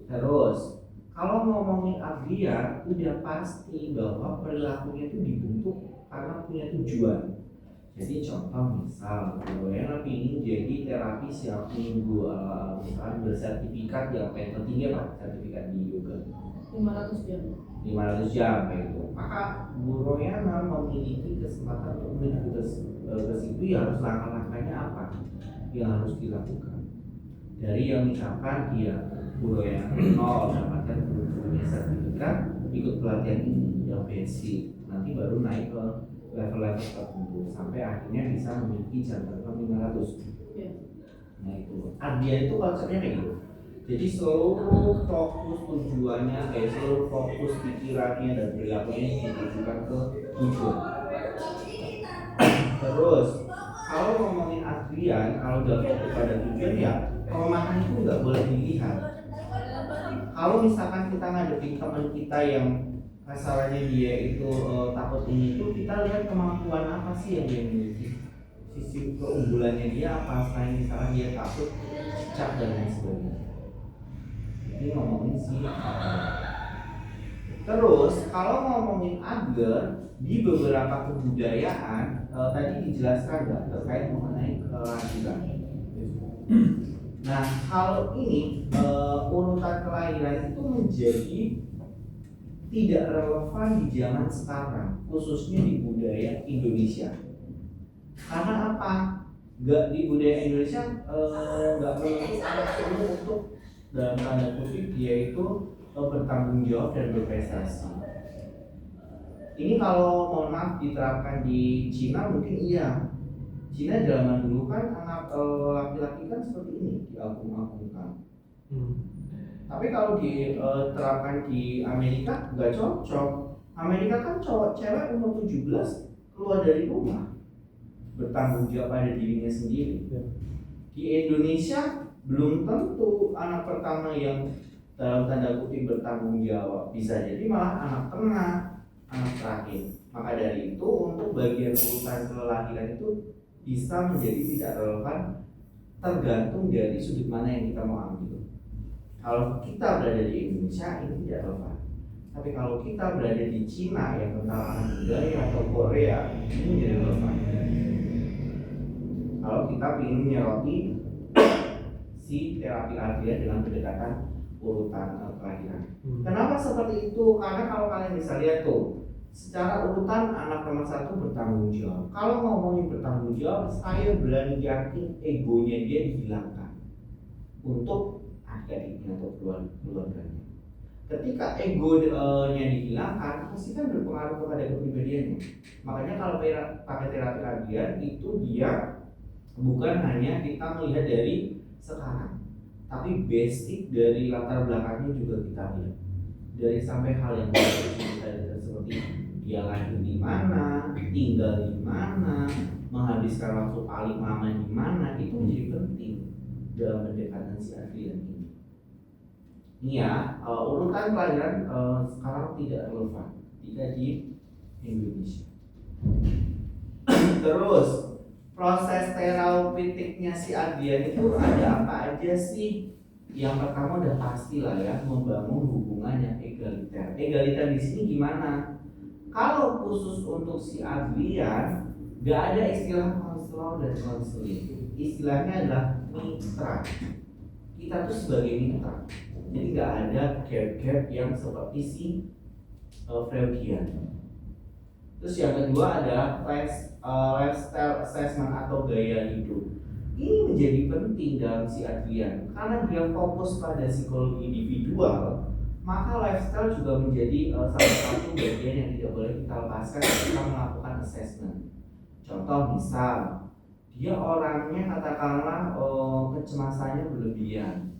Terus, kalau ngomongin Adrian, udah pasti bahwa perilakunya itu dibentuk karena punya tujuan. Jadi contoh misal, gue ingin jadi terapis yang minggu misalkan bersertifikat yang paling tertinggi apa? Sertifikat di yoga 500 jam. 500 jam kayak itu. Maka Bu Royana memiliki kesempatan untuk menuju ke situ, ya harus langkah-langkahnya apa yang harus dilakukan. Dari yang misalkan dia Bu Royana 0 dapatkan punya sertifikat, ikut pelatihan ini yang basic, nanti baru naik ke level-level tertentu sampai akhirnya bisa memiliki jam terbang 500. Nah itu, Ardia itu konsepnya kayak gitu. Jadi seluruh fokus tujuannya, seluruh fokus pikirannya dan perilakunya ditujukan ke tujuan. Terus, kalau ngomongin Adrian, kalau udah fokus pada tujuan ya kelemahan itu nggak boleh dilihat. Kalau misalkan kita ngadepin teman kita yang masalahnya dia itu takut ini itu, kita lihat kemampuan apa sih yang dia miliki, sisi keunggulannya dia apa selain misalnya dia takut cap dan lain sebagainya. Ini ngomongin sih. Terus kalau ngomongin Adler di beberapa kebudayaan tadi dijelaskan nggak terkait mengenai kelahiran. Nah kalau ini urutan kelahiran itu menjadi tidak relevan di zaman sekarang, khususnya di budaya Indonesia. Karena apa? Gak di budaya Indonesia nggak perlu untuk dalam tanda kutip dia itu bertanggung jawab dan berprestasi. Ini kalau mohon maaf diterapkan di Cina mungkin iya. Cina zaman dulu kan anak laki-laki kan seperti ini diagung-agungkan. Tapi kalau diterapkan di Amerika nggak cocok. Amerika kan cewek umur 17 keluar dari rumah, bertanggung jawab pada dirinya sendiri. Di Indonesia belum tentu anak pertama yang dalam tanda kutip bertanggung jawab, bisa jadi malah anak tengah, anak terakhir. Maka dari itu untuk bagian urusan kelahiran itu bisa menjadi tidak relevan, tergantung dari sudut mana yang kita mau ambil. Kalau kita berada di Indonesia ini tidak relevan. Tapi kalau kita berada di Cina yang tentang budaya atau Korea ini menjadi relevan. Kalau kita ingin menyoroti si terapi Adrian dengan pendekatan urutan kelahiran. Kenapa seperti itu? Karena kalau kalian bisa lihat tuh, secara urutan anak nomor 1 bertanggung jawab. Kalau ngomongin bertanggung jawab, saya berani yakin egonya dia dihilangkan untuk adik-adiknya atau keluarganya. Ketika egonya dihilangkan, pasti kan berpengaruh kepada kepribadiannya. Makanya kalau pakai terapi Adrian itu dia bukan hanya kita melihat dari sekarang, tapi basic dari latar belakangnya juga kita lihat. Dari sampai hal yang seperti dia lahir di mana, tinggal di mana, menghabiskan waktu paling lama di mana, itu menjadi penting dalam pendekatan si Adrian ini. Ini ya, urutan kelahiran sekarang tidak relevan jika di Indonesia. Terus proses terapeutiknya si Adrian itu ada apa aja sih? Yang pertama udah pasti lah ya, membangun hubungan yang egaliter. Egaliter di sini gimana? Kalau khusus untuk si Adrian, gak ada istilah konselor dan konseling. Istilahnya adalah mitra. Kita tuh sebagai mitra. Jadi gak ada gap-gap yang seperti si Freudian. Terus yang kedua adalah lifestyle assessment atau gaya hidup. Ini menjadi penting dalam si Adrian karena dia fokus pada psikologi individual, maka lifestyle juga menjadi salah satu bagian yang tidak boleh kita lepaskan ketika melakukan assessment. Contoh misal, dia orangnya katakanlah kecemasannya berlebihan.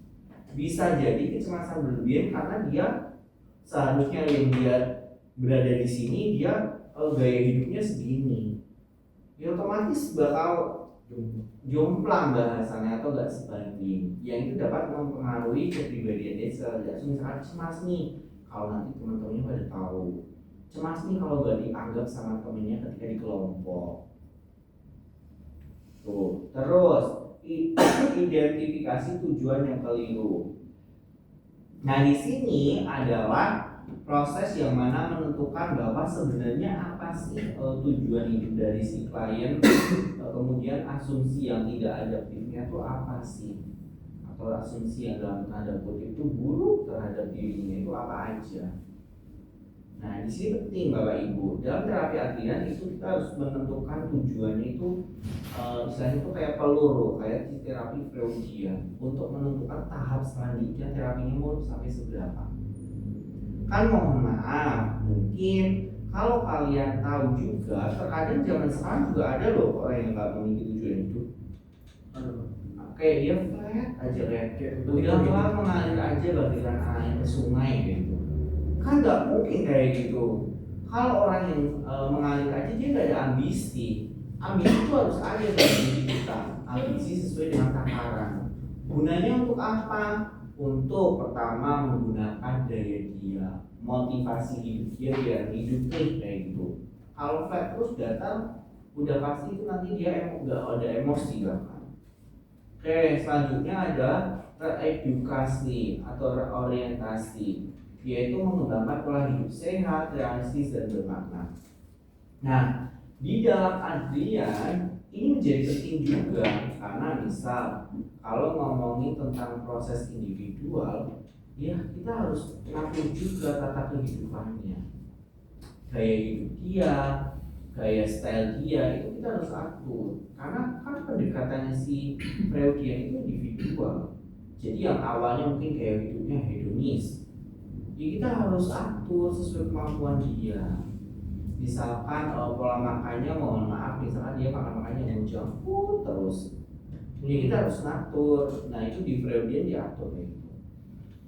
Bisa jadi kecemasan berlebihan karena dia seharusnya yang dia berada di sini dia gaya hidupnya segini. Ya otomatis bakal jomplang bahasanya atau gak sebanding, yang itu dapat mempengaruhi kepribadian dia. Misalkan cemas nih kalau nanti teman-temannya pada tahu, cemas nih kalau gak dianggap sama temennya ketika di kelompok tuh. Terus identifikasi tujuan yang keliru. Nah di sini adalah proses yang mana menentukan bahwa sebenarnya apa sih tujuan hidup dari si klien, kemudian asumsi yang tidak adaptifnya itu apa sih, atau asumsi yang dalam tanda kutip itu buruk terhadap dirinya itu apa aja. Nah di sini penting Bapak Ibu, dalam terapi Adrian itu kita harus menentukan tujuannya itu istilahnya itu kayak peluru, kayak di terapi Freudian, untuk menentukan tahap selanjutnya terapinya mau sampai seberapa. Kan mohon maaf, mungkin kalau kalian tahu juga, terkadang zaman sekarang juga ada loh orang yang nggak memiliki tujuan hidup. Kayak dia flat aja kayak udah mengalir aja bagaikan air ke sungai gitu. Kan nggak mungkin kayak gitu. Kalau orang yang mengalir aja dia nggak ada ambisi. Ambisi itu harus ada dalam diri kita. Ambisi sesuai dengan takaran. Gunanya untuk apa? Untuk pertama menggunakan daya dia, motivasi hidup dia biar hidup nih kayak gitu. Kalau flat terus datar, udah pasti itu nanti dia nggak ada emosi bahkan. Oke, selanjutnya ada teredukasi atau reorientasi, yaitu mengembangkan pola hidup sehat, realistis dan bermakna. Nah, di dalam Adrian ini menjadi penting juga karena misal kalau ngomongin tentang proses individual, ya kita harus ngatur juga tata kehidupannya, gaya hidup dia, gaya style dia itu kita harus atur karena kan pendekatannya si Freudian itu individual. Jadi yang awalnya mungkin gaya hidupnya hedonis, ya kita harus atur sesuai kemampuan dia. Misalkan pola makannya mohon maaf, misalkan dia makannya yang junk food terus, ya kita harus ngatur. Nah itu di Freudian diatur gitu.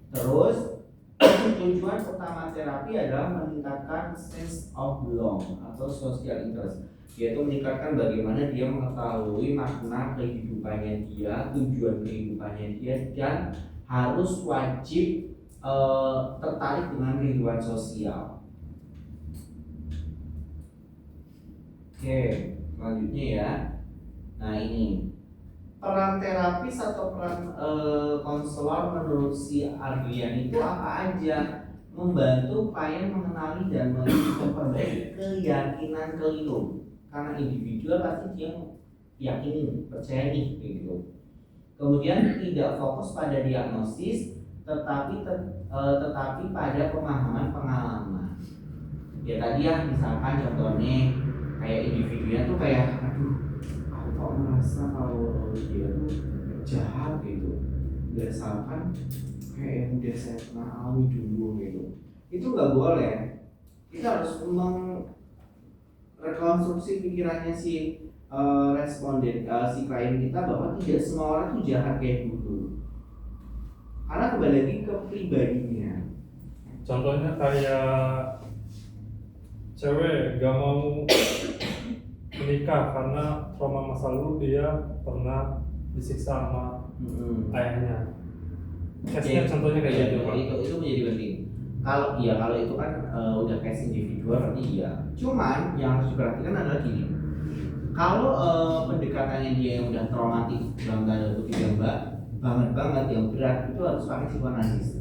Terus tujuan utama terapi adalah meningkatkan sense of belong atau social interest, yaitu meningkatkan bagaimana dia mengetahui makna kehidupannya dia, tujuan kehidupannya dia, dan harus wajib tertarik dengan kehidupan sosial. Oke, selanjutnya ya. Nah ini peran terapis atau peran konselor menurut si Adrian itu apa aja? Membantu klien mengenali dan memperbaiki keyakinan keliru. Karena individual pasti dia yakin, percaya nih gitu. Kemudian tidak fokus pada diagnosis, tetapi pada pemahaman pengalaman. Ya tadi ya misalkan contohnya kayak individunya tuh kayak aduh aku kok merasa kalau dia tuh jahat gitu berdasarkan kayak yang udah saya pernah alami dulu gitu. Itu nggak boleh. Kita harus rekonstruksi pikirannya si responden, si klien kita bahwa tidak semua orang tuh jahat kayak dulu. Karena kembali lagi ke pribadinya. Contohnya kayak cewek gak mau menikah karena trauma masa lalu dia pernah disiksa sama ayahnya. Case-nya contohnya kayak gitu Pak. Itu menjadi penting. Kalau itu kan udah case individual berarti iya. Cuman yang harus diperhatikan adalah gini. Kalau pendekatannya dia yang udah traumatik dalam tanda kutip yang banget yang berat itu harus pakai psikoanalisis.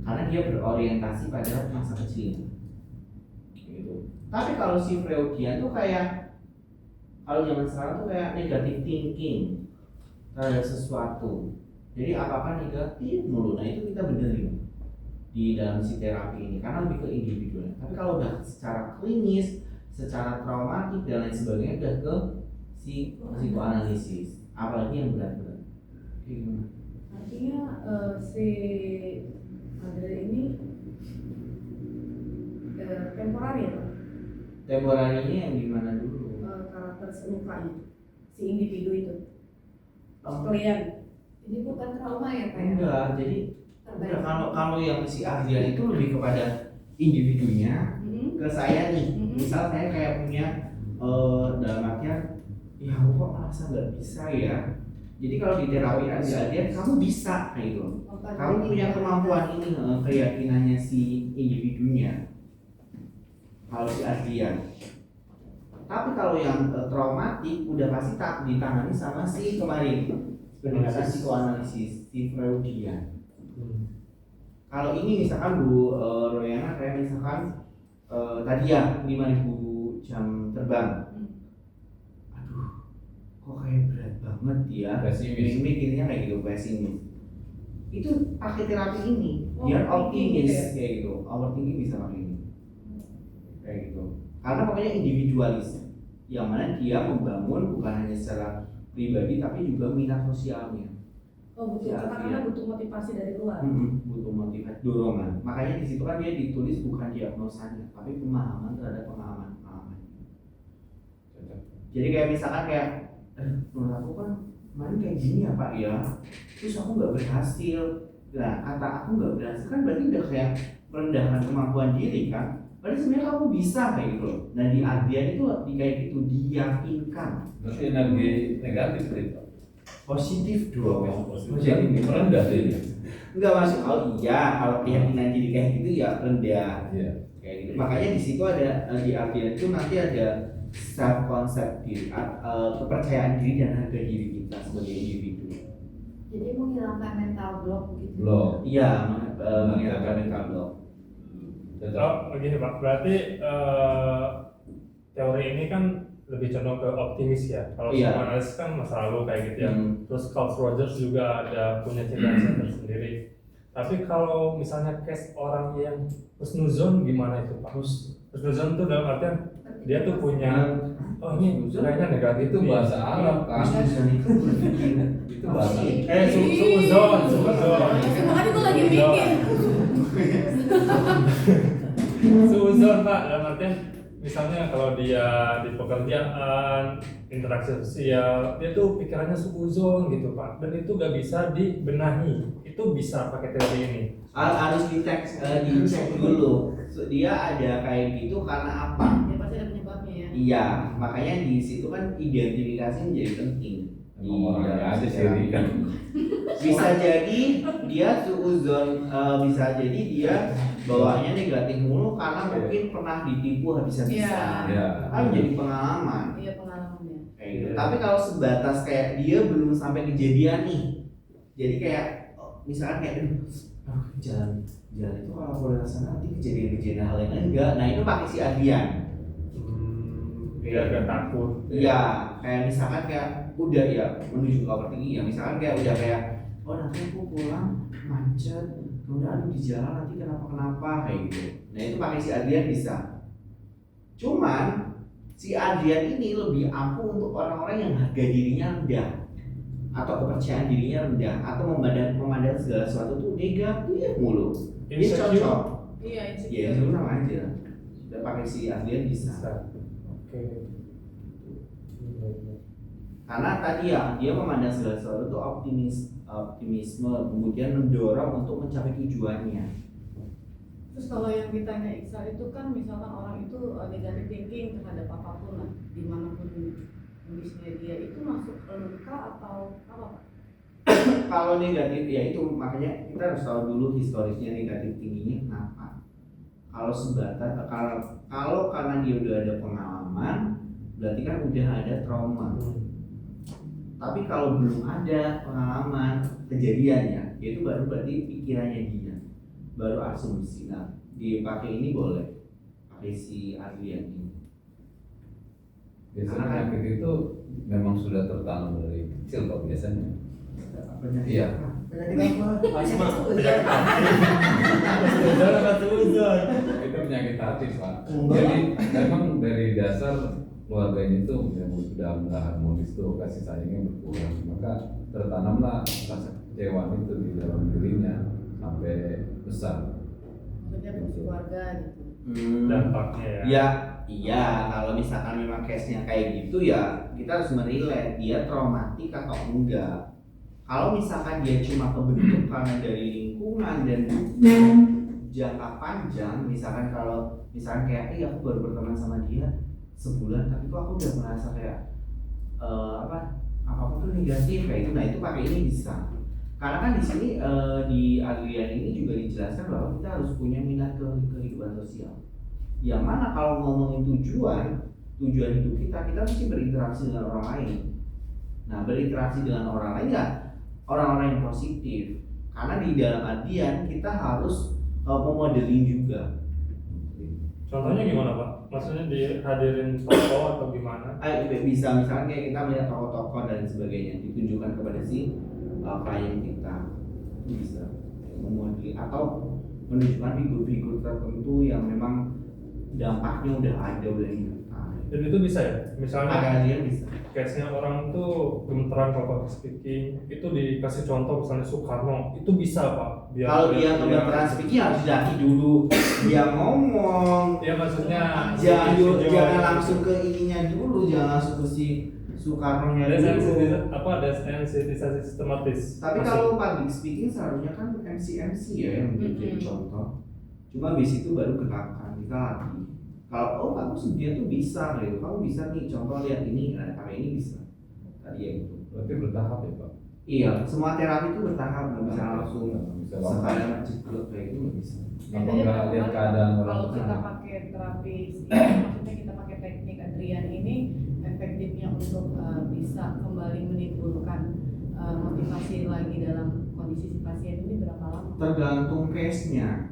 Karena dia berorientasi pada masa kecil. Gitu. Tapi kalau si Freudian tuh kayak kalau zaman sekarang tuh kayak negative thinking terhadap sesuatu. Jadi apa-apa negatif mulu. Nah itu kita benerin di dalam si terapi ini karena lebih ke individual. Tapi kalau udah secara klinis, secara traumatik dan lain sebagainya udah ke si psikoanalisis. Apalagi yang berat-berat. Gimana? Artinya si Andre ini temporari ya? Temporarinya yang gimana dulu? Karakter selukanya si individu itu. Klien. Ini bukan trauma ya Pak? Enggak, jadi kalau yang si Ardian itu lebih kepada individunya. Ke saya nih, misal saya kayak punya dalam artian ya aku kok merasa nggak bisa ya. Jadi kalau di terapi Ardian kamu bisa kayak gitu. Kamu punya kemampuan ini, keyakinannya si individunya. Kalau si Ardian. Tapi kalau yang traumatik udah pasti tak ditangani sama si kemarin pendekatan psikoanalisis si Freudian. Kalau ini misalkan Bu Royana kayak misalkan tadi ya 5.000 jam terbang. Aduh, kok kayak berat banget ya. Pesimis. Mikirnya kayak gitu, pesimis. Itu pakai terapi ini, biar optimis gitu ya? kayak gitu. Overthinking bisa pakai ini. Kayak gitu. Karena pokoknya individualis. Yang mana dia membangun bukan hanya secara pribadi tapi juga minat sosialnya. Oh butuh, karena butuh motivasi dari luar. Butuh motivasi, dorongan. Makanya di situ kan dia ditulis bukan diagnosanya, tapi pemahaman terhadap pengalaman. Jadi kayak misalkan kayak, menurut aku kan kemarin kayak gini ya Pak ya, terus aku nggak berhasil. Nah kata aku nggak berhasil kan berarti udah kayak merendahkan kemampuan diri kan. Padahal sebenarnya kamu bisa kayak gitu loh. Nah di Ardian itu di kayak gitu diyakinkan. Berarti energi negatif itu. Positif dong. Jadi merendah dia. Enggak masuk. Oh iya, kalau keyakinan diri kayak gitu ya rendah. Iya. Kayak gitu. Makanya di situ ada di Ardian itu nanti ada self concept diri, kepercayaan diri dan harga diri kita sebagai individu. Jadi menghilangkan mental block gitu. Block. Iya, menghilangkan mental block. Oh begini Pak, berarti teori ini kan lebih condong ke optimis ya. Kalau psikoanalisis kan masa lalu kayak gitu ya. Terus Carl Rogers juga ada punya cerita tersendiri. Tapi kalau misalnya case orang yang husnuzon gimana itu Pak? Husnuzon itu dalam artian dia tuh punya ini kayaknya negatif Itu bahasa Arab kan. Itu bahasa. Suuzon. Makanya gue lagi mikir. Suuzon Pak, dalam artian misalnya kalau dia di pekerjaan, interaksi sosial, dia tuh pikirannya suuzon gitu Pak, dan itu gak bisa dibenahi. Itu bisa pakai teori ini. Harus dicek dulu. Dia ada kayak gitu karena apa? Ya pasti ada penyebabnya ya. Iya, makanya di situ kan identifikasi menjadi penting. Orangnya aja sendiri kan. Bisa jadi dia suuzon, bisa jadi dia bawaannya negatif mulu karena mungkin pernah ditipu habis-habisan. Iya. Kan jadi pengalaman. Iya pengalamannya. Kayak gitu. Tapi kalau sebatas kayak dia belum sampai kejadian nih, jadi kayak misalkan kayak jalan itu kalau aku rasa nanti kejadian hal yang enggak. Nah itu pakai si Adian. Dia agak takut. Iya, kayak misalkan kayak udah ya menuju ke overthinking ya. Misalkan kayak udah kayak nanti aku pulang macet, kemudian di jalan nanti kenapa kayak gitu. Nah itu pakai si Adian bisa. Cuman si Adian ini lebih ampuh untuk orang-orang yang harga dirinya rendah atau kepercayaan dirinya rendah atau memandang segala sesuatu tuh negatif mulu. Ini cocok. Iya, Ya itu sama aja. Sudah pakai si Adian bisa. Oke. Karena tadi ya dia memandang segala sesuatu itu optimis, optimisme, kemudian mendorong untuk mencapai tujuannya. Terus kalau yang ditanya Iksa itu kan misalkan orang itu negative thinking terhadap apapun lah, dimanapun kondisinya dia, itu masuk ke luka atau apa Pak? Kalau negatif ya itu makanya kita harus tahu dulu historisnya negatif tingginya kenapa. Kalau sebatas kalau karena dia udah ada pengalaman, berarti kan udah ada trauma. Tapi kalau belum ada pengalaman kejadiannya, itu baru berarti pikirannya dia, baru asumsi. Nah, dipakai ini boleh, pakai si Adrian ini. Biasanya penyakit itu memang sudah tertanam dari kecil kok biasanya. Iya. Penyakit apa? Asma. Itu penyakit hati Pak. Jadi memang dari dasar keluarga ini tuh yang sudah nggak harmonis tuh, kasih sayangnya berkurang, maka tertanamlah rasa kecewaan itu di dalam dirinya sampai besar. Maksudnya fungsi keluarga gitu. Dampaknya ya. Ya, iya. Kalau misalkan memang case-nya kayak gitu ya kita harus menilai dia traumatik atau enggak. Kalau misalkan dia cuma kebentuk karena dari lingkungan dan jangka panjang, misalkan kalau misalkan kayak aku baru berteman sama dia sebulan, tapi kok aku udah merasa kayak apapun tuh negatif kayak itu, nah itu pakai ini bisa. Karena kan di sini di Adrian ini juga dijelaskan bahwa kita harus punya minat kehidupan sosial. Yang mana kalau ngomongin tujuan hidup kita mesti berinteraksi dengan orang lain. Nah, berinteraksi dengan orang lain ya orang-orang yang positif. Karena di dalam Adrian kita harus memodeling juga. Contohnya gimana Pak? Maksudnya dihadirin tokoh atau gimana? Bisa misalnya kayak kita melihat tokoh-tokoh dan sebagainya ditunjukkan kepada si klien kita, bisa memodeling atau menunjukkan figur-figur tertentu yang memang dampaknya udah ada udah nyata. Dan itu bisa ya? Misalnya Ada bisa. case-nya orang tuh gemeteran kalau speaking, itu dikasih contoh misalnya Soekarno, itu bisa Pak? Kalau dia kebetulan speaking harus dilatih dulu. Dia ngomong. Ya maksudnya Jangan langsung ke ininya dulu, jangan langsung ke si Soekarno-nya dulu. ada sensitisasi sistematis. Tapi kalau public speaking seharusnya kan MC ya yang jadi contoh. Cuma habis itu baru gerakan kita latih. Kalau bagus dia tuh bisa gitu, kamu bisa nih contoh lihat ini, nah pakai ini bisa. Tadi ya itu. Berarti bertahap ya Pak? Iya, semua terapi itu bertahap, nggak bisa langsung Bisa sekalian cekluk kayak itu nggak bisa. Kenapa nggak lihat keadaan orang? Kalau kita pakai terapi maksudnya kita pakai teknik Adrian ini efektifnya untuk bisa kembali menimbulkan motivasi lagi dalam kondisi si pasien ini berapa lama? Tergantung case-nya.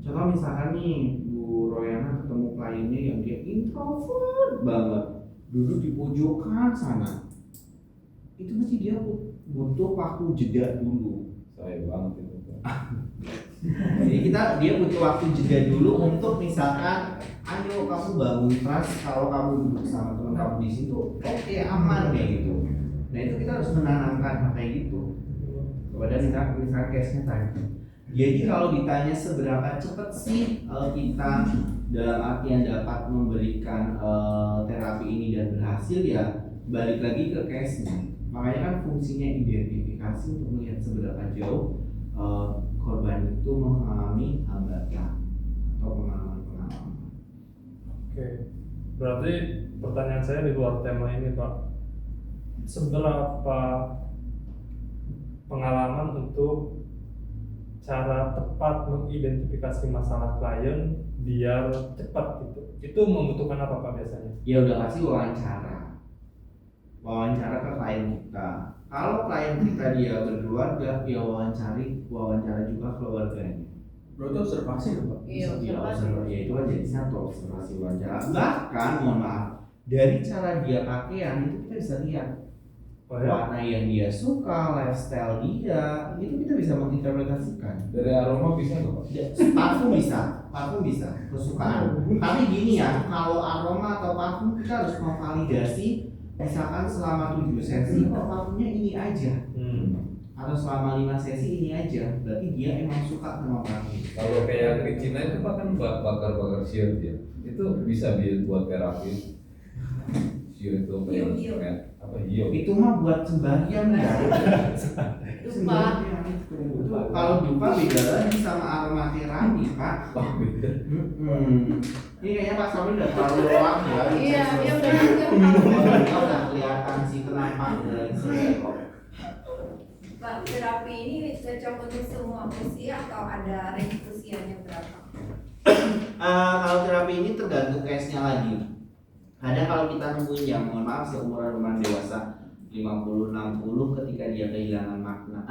Contoh misalkan nih Bu Royana ketemu kliennya yang dia introvert banget, duduk di pojokan sana, itu mesti dia butuh waktu jeda dulu. Saya banget itu Pak. Jadi dia butuh waktu jeda dulu untuk misalkan, ayo kamu bangun trust, kalau kamu duduk sama teman kamu di situ, oke, aman kayak gitu. Nah itu kita harus menanamkan kayak gitu kepada misalkan case-nya tadi. Jadi kalau ditanya seberapa cepat sih kita dalam artian dapat memberikan terapi ini dan berhasil, ya balik lagi ke case-nya. Makanya kan fungsinya identifikasi untuk melihat seberapa jauh korban itu mengalami hambatan atau pengalaman-pengalaman. Oke, berarti pertanyaan saya di luar tema ini Pak, seberapa pengalaman untuk cara tepat mengidentifikasi masalah klien biar cepat gitu, itu membutuhkan apa Pak biasanya? Ya udah pasti wawancara ke klien kita. Kalau klien kita dia berkeluarga, ya wawancara juga keluarganya. Berarti observasi dong Pak? Iya, Ya, observasi. ya itu aja jadi satu observasi wawancara. Bahkan mohon maaf, dari cara dia pakaian itu kita bisa lihat warna yang dia suka, lifestyle dia, itu kita bisa menginterpretasikan. Dari aroma bisa nggak Pak? Parfum bisa, kesukaan. Tapi gini ya, kalau aroma atau parfum kita harus memvalidasi. Misalkan selama 7 sesi, parfumnya ini aja. Atau selama 5 sesi ini aja, berarti dia emang suka sama parfum. Kalau kayak di Cina itu Pak kan bakar-bakar siut ya, itu bisa buat terapi. Hio itu Hio. apa Hio? Itu mah buat sembahyang ya. Dupa. Itu kalau dupa beda lagi sama aromaterapi Pak. Oh, beda. Ini kayaknya Pak Samin udah terlalu lewat ya. Iya, dia udah juga Kita udah kelihatan sih penampang dari sini kok. Pak, terapi ini cocok untuk semua usia atau ada range usianya berapa? Kalau terapi ini tergantung case-nya lagi. Kadang kalau kita nemuin yang mohon maaf seumuran dewasa 50-60 ketika dia kehilangan makna.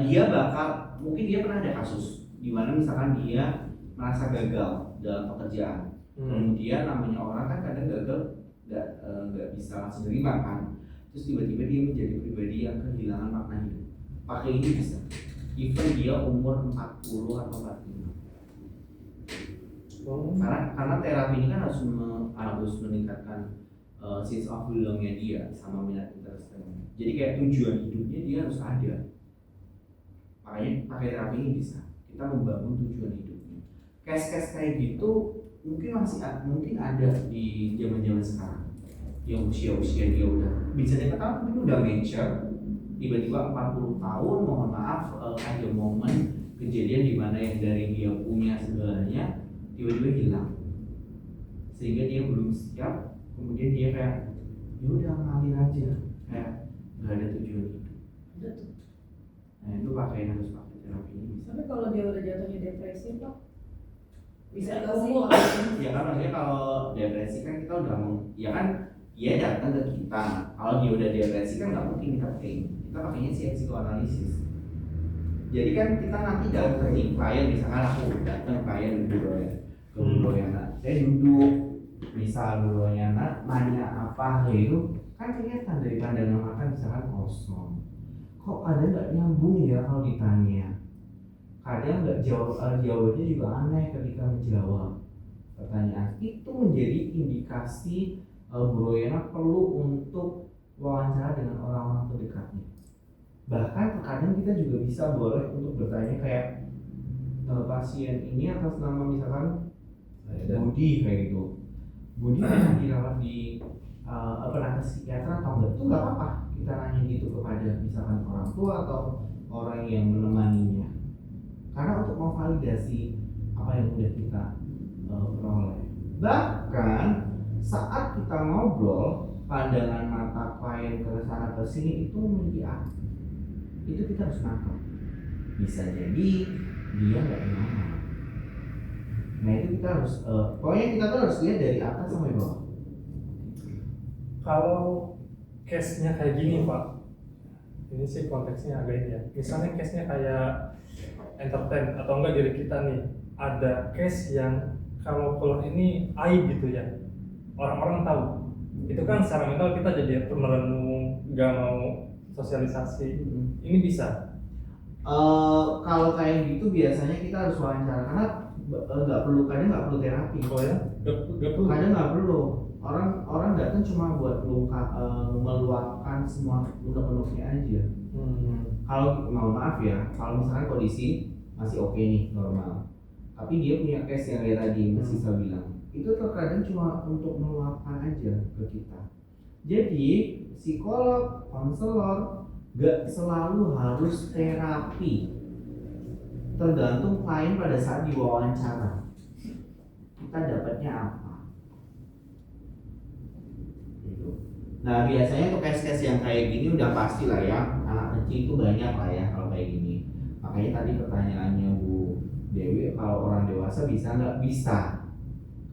Dia bakal mungkin dia pernah ada kasus di mana misalkan dia merasa gagal dalam pekerjaan. Kemudian namanya orang kan kadang gagal nggak bisa langsung terima kan. Terus tiba-tiba dia menjadi pribadi yang kehilangan makna hidup. Pakai ini bisa. Even dia umur 40 atau 45. Karena terapi ini kan harus meningkatkan sense of belongnya dia sama minat interestnya. Jadi kayak tujuan hidupnya dia harus ada. Makanya pakai terapi ini bisa. Kita membangun tujuan hidupnya. Case-case kayak gitu mungkin ada di zaman-zaman sekarang. Yang usia dia udah bisa dikatakan mungkin udah mature, tiba-tiba 40 tahun, mohon maaf ada momen kejadian di mana yang dari dia punya segalanya tiba-tiba hilang, sehingga dia belum siap, kemudian dia kayak ya udah ngalir aja, kayak nggak ada tujuan hidup. Nah itu harus pakai terapi ini bisa. Tapi kalau dia udah jatuhnya depresi Pak, bisa Bisa tumbuh. Ya kan maksudnya kalau depresi kan kita udah ya kan dia datang ke kita. Kalau dia udah depresi kan nggak mungkin kita pakai ini. Kita pakainya sih psikoanalisis. Jadi kan kita nanti datang nih klien, misalkan aku datang klien ke Bu Royana, saya duduk, misal Bu Royana nanya apa gitu, kan kelihatan dari pandangan mata misalkan kosong. Kok kadang nggak nyambung ya kalau ditanya. Kadang nggak jawabannya juga aneh ketika menjawab pertanyaan. Itu menjadi indikasi Bu Royana perlu untuk wawancara dengan orang-orang terdekatnya. Bahkan terkadang kita juga bisa boleh untuk bertanya kayak pasien ini atas nama misalkan Budi kayak gitu. Budi pernah dirawat di pernah ke psikiater atau enggak? Itu nggak apa-apa kita nanya gitu kepada misalkan orang tua atau orang yang menemaninya. Karena untuk memvalidasi apa yang udah kita peroleh. Bahkan saat kita ngobrol, pandangan mata klien ke sana ke sini itu memiliki arti. Itu kita harus nangkep. Bisa jadi dia nggak nyaman. Nah itu kita harus, pokoknya kita tuh harus lihat dari atas sampai bawah. Kalau case-nya kayak gini Pak, ini sih konteksnya agak ini ya. Misalnya case-nya kayak entertain atau enggak diri kita nih, ada case yang kalau keluar ini aib gitu ya, orang-orang tahu. Itu kan secara mental kita jadi merenung, nggak mau sosialisasi. Ini bisa. Kalau kayak gitu biasanya kita harus wawancara karena kadang nggak perlu terapi. Oh ya? Nggak perlu. Kadang nggak perlu. Orang datang cuma buat meluapkan semua unek-uneknya aja. Kalau mau maaf ya, kalau misalkan kondisi masih oke nih normal, tapi dia punya case yang kayak tadi masih saya bilang, itu terkadang cuma untuk meluapkan aja ke kita. Jadi psikolog, konselor gak selalu harus terapi, tergantung klien pada saat diwawancara kita dapatnya apa gitu. Nah biasanya untuk case-case yang kayak gini udah pasti lah ya, anak kecil itu banyak lah ya kalau kayak gini. Makanya tadi pertanyaannya Bu Dewi, kalau orang dewasa bisa nggak? Bisa,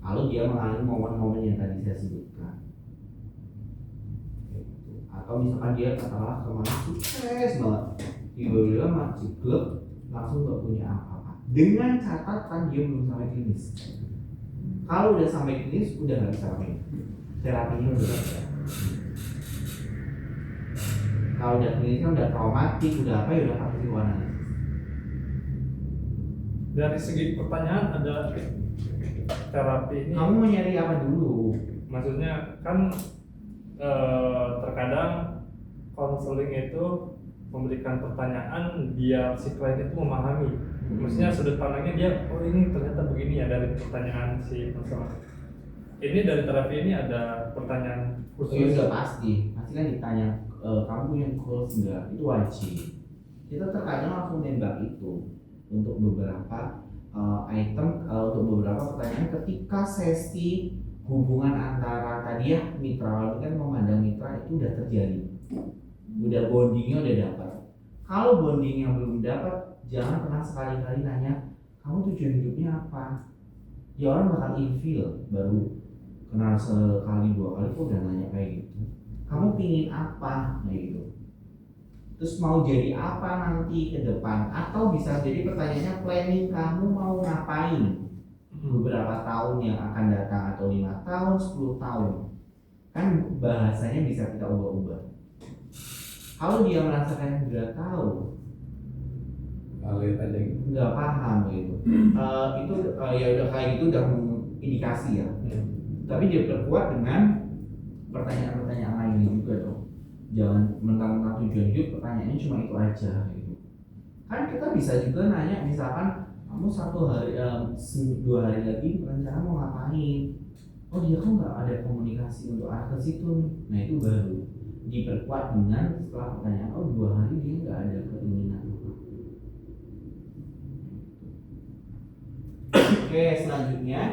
kalau dia mengalami momen-momen yang tadi saya sebutkan. Atau misalkan dia katakanlah kemarin sukses banget, tiba-tiba masih klub langsung nggak punya apa-apa, dengan catatan dia belum sampai klinis. Kalau udah sampai klinis udah nggak bisa pakai terapinya, udah nggak bisa. Kalau udah klinisnya udah traumatik, udah apa ya udah pakai psikoanalisis. Dari segi pertanyaan ada terapi ini. Kamu mau nyari apa dulu? Maksudnya kan terkadang konseling itu memberikan pertanyaan biar si klien itu memahami. Maksudnya sudut pandangnya dia, oh ini ternyata begini ya dari pertanyaan si konselor. ini dari terapi ini ada pertanyaan Oh khusus. iya udah pasti kan ditanya kamu punya goals enggak, itu wajib. Kita terkadang langsung nembak itu untuk beberapa item, untuk beberapa pertanyaan ketika sesi hubungan antara tadi ya mitra, kan memandang mitra itu udah terjadi, udah bondingnya udah dapat. Kalau bondingnya belum dapat, jangan pernah sekali-kali nanya kamu tujuan hidupnya apa. Ya orang bakal ilfeel baru kenal sekali dua kali kok udah nanya kayak gitu. Kamu pingin apa, kayak gitu. Terus mau jadi apa nanti ke depan, atau bisa jadi pertanyaannya planning kamu mau ngapain beberapa tahun yang akan datang, atau 5 tahun, 10 tahun. Kan bahasanya bisa kita ubah-ubah. Kalau dia merasakan nggak tahu, Ngalir aja gitu. nggak paham gitu, itu ya udah kayak gitu udah indikasi ya. Tapi dia perkuat dengan pertanyaan-pertanyaan lainnya juga dong. Jangan mentang-mentang tujuan hidup pertanyaannya cuma itu aja gitu. Kan kita bisa juga nanya misalkan kamu 2 hari lagi rencana mau ngapain? Oh dia kok nggak ada komunikasi untuk arah ke situ nih. Nah itu baru diperkuat dengan setelah pertanyaan 2 hari dia nggak ada keinginan. Oke, selanjutnya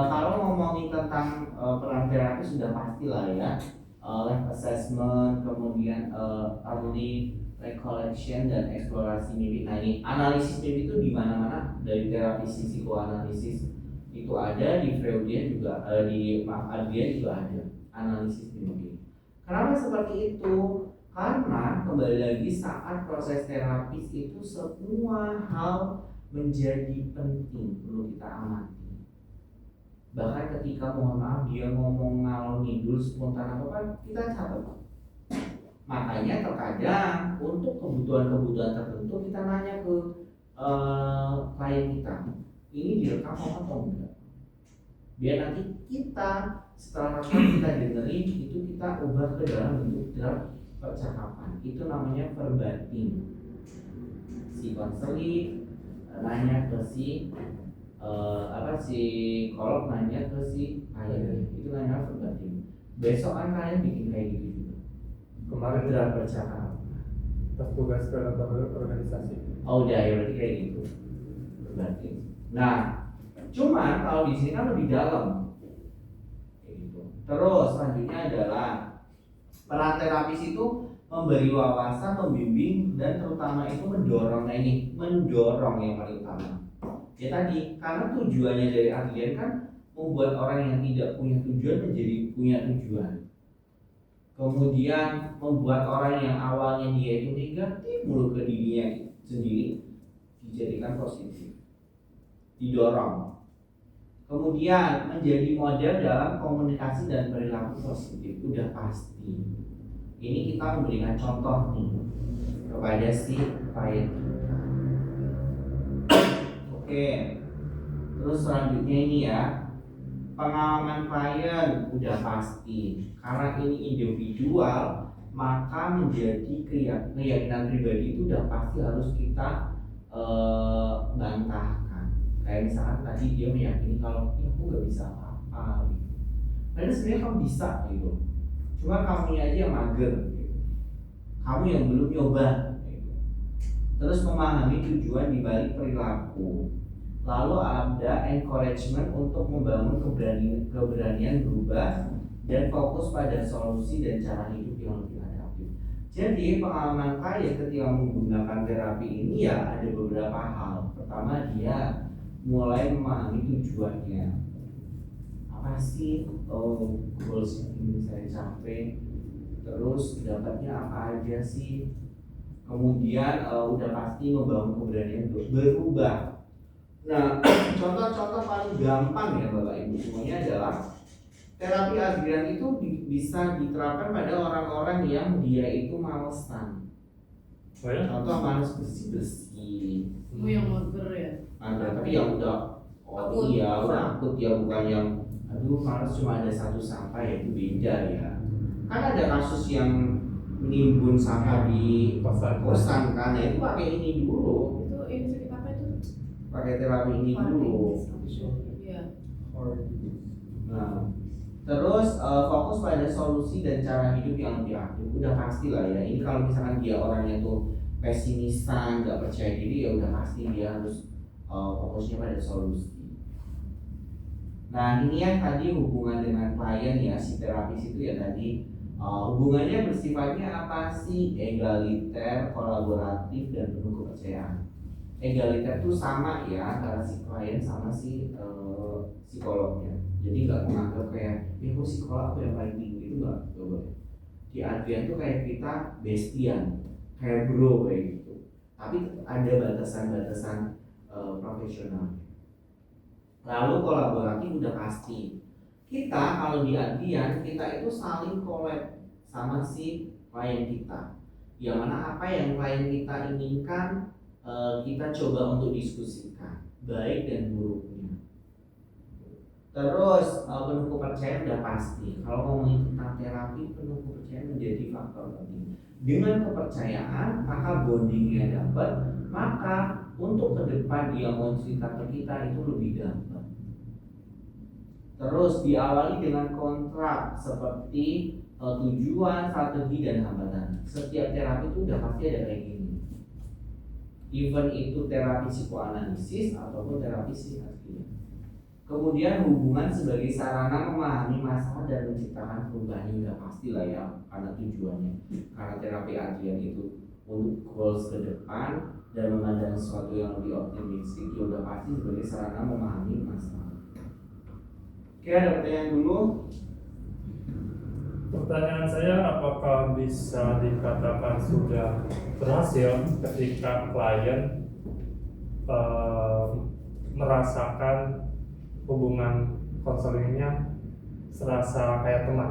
kalau ngomongin tentang peran terapi sudah pasti lah ya, life assessment, kemudian early recollection dan eksplorasi mimpi. Nah ini analisis mimpi itu di mana-mana, dari terapi psikoanalisis itu ada, di Freudian juga, di Adrian juga ada analisis mimpi. Kenapa seperti itu? Karena kembali lagi saat proses terapis itu semua hal menjadi penting, perlu kita amati. Bahkan ketika mohon maaf dia ngomong ngalor ngidul spontan apa kan kita catat. Makanya terkadang untuk kebutuhan-kebutuhan tertentu kita nanya ke klien kita, ini direkam atau enggak, biar nanti kita setelah kita dengerin itu kita ubah ke dalam bentuk percakapan. Itu namanya verbatim. Si konseling nanya ke si psikolog nanya ke si klien, itu namanya verbatim. Besok kan kalian bikin kayak gitu juga. Kemarin Dalam percakapan. pas tugas ke organisasi. Oh udah ya berarti kayak gitu. Verbatim. Nah, cuman kalau di sini kan lebih dalam. Kayak gitu. Terus selanjutnya adalah peran terapis itu memberi wawasan, membimbing, dan terutama itu mendorong. Nah ini mendorong yang paling utama. Ya tadi, karena tujuannya dari Adrian kan membuat orang yang tidak punya tujuan menjadi punya tujuan. Kemudian membuat orang yang awalnya dia itu negatif mulu ke dirinya sendiri dijadikan positif, didorong. Kemudian menjadi model dalam komunikasi dan perilaku positif, udah pasti. Ini kita memberikan contoh nih kepada si klien kita. Oke, terus selanjutnya ini ya, pengalaman klien udah pasti. Karena ini individual, maka menjadi keyakinan pribadi itu udah pasti harus kita bantahkan. Kayak misalkan tadi dia meyakini kalau aku nggak bisa apa-apa gitu. Padahal sebenarnya kamu bisa gitu. Cuma kamu aja yang mager gitu. Kamu yang belum nyoba gitu. Terus memahami tujuan dibalik perilaku. Lalu ada encouragement untuk membangun keberanian berubah dan fokus pada solusi dan cara hidup yang lebih adaptif. Jadi pengalaman saya ketika menggunakan terapi ini ya ada beberapa hal. Pertama dia mulai memahami tujuannya. Apa sih goals yang ingin saya capai, terus dapatnya apa aja sih, kemudian udah pasti membangun keberanian berubah. Nah contoh-contoh paling gampang ya Bapak Ibu semuanya adalah terapi Adrian itu bisa diterapkan pada orang-orang yang dia itu malesan. Oh ya? Contoh males bersih-bersih, Yang mager ya. ada tapi yang udah Akut. iya udah akut ya, bukan yang aduh males cuma ada 1 sampah ya, itu beda ya. Kan ada kasus yang menimbun sampah di kosan kan, ya itu pakai ini dulu, Itu ini sakit apa itu? pakai terapi ini dulu. Iya. Nah, terus fokus pada solusi dan cara hidup yang lebih aktif. Udah pasti lah ya. Ini kalau misalkan dia orangnya tuh pesimisan, nggak percaya diri, ya udah pasti dia harus fokusnya pada solusi. Nah, ini yang tadi hubungan dengan klien ya, si terapis itu ya tadi hubungannya bersifatnya apa sih? Egaliter, kolaboratif, dan penuh kepercayaan. Egaliter itu sama ya antara si klien sama si psikolognya. Jadi nggak menganggap kayak ya kok psikolog aku yang paling tinggi, itu nggak boleh. Di Adrian tuh kayak kita bestian, kayak bro kayak gitu. Tapi ada batasan-batasan profesional. Lalu kolaboratif udah pasti. Kita kalau di Adrian kita itu saling collab sama si klien kita. Yang mana apa yang klien kita inginkan kita coba untuk diskusikan, baik dan buruknya. Terus penuh kepercayaan udah pasti. Kalau ngomongin tentang terapi, penuh kepercayaan menjadi faktor penting. Dengan kepercayaan maka bondingnya dapat, maka untuk ke depan dia mau cerita ke kita itu lebih gampang. Terus diawali dengan kontrak seperti tujuan, strategi, dan hambatan. Setiap terapi itu udah pasti ada kayak gini. Even itu terapi psikoanalisis ataupun terapi psikiatri. Kemudian hubungan sebagai sarana memahami masalah dan menciptakan perubahan, udah pasti lah ya, karena tujuannya. Karena terapi Adrian itu untuk goals ke depan dan memandang sesuatu yang lebih optimistik, ya udah pasti sebagai sarana memahami masalah. Oke, ada pertanyaan dulu. Pertanyaan saya, apakah bisa dikatakan sudah berhasil ketika klien merasakan hubungan konselingnya serasa kayak teman?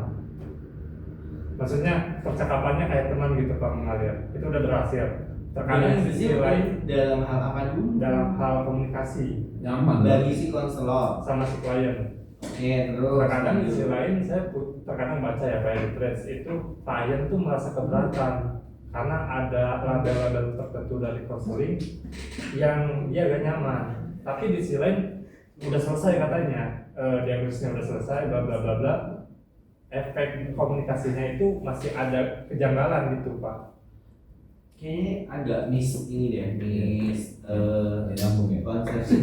Maksudnya percakapannya kayak teman gitu Pak mengalir, itu udah berhasil. Terkadang di sisi lain dalam hal apa dulu? dalam hal komunikasi Nyaman Bagi si konselor. sama si klien. Oke, terus Terkadang di sisi lain saya terkadang baca ya kayak di threads itu klien tuh merasa keberatan karena ada label-label tertentu dari konseling yang dia gak nyaman. Tapi di sisi lain udah selesai katanya, diagnosisnya udah selesai, bla bla bla bla. Efek komunikasinya itu masih ada kejanggalan gitu Pak. kayaknya agak miss ini deh, miss nyambung ya. konsep.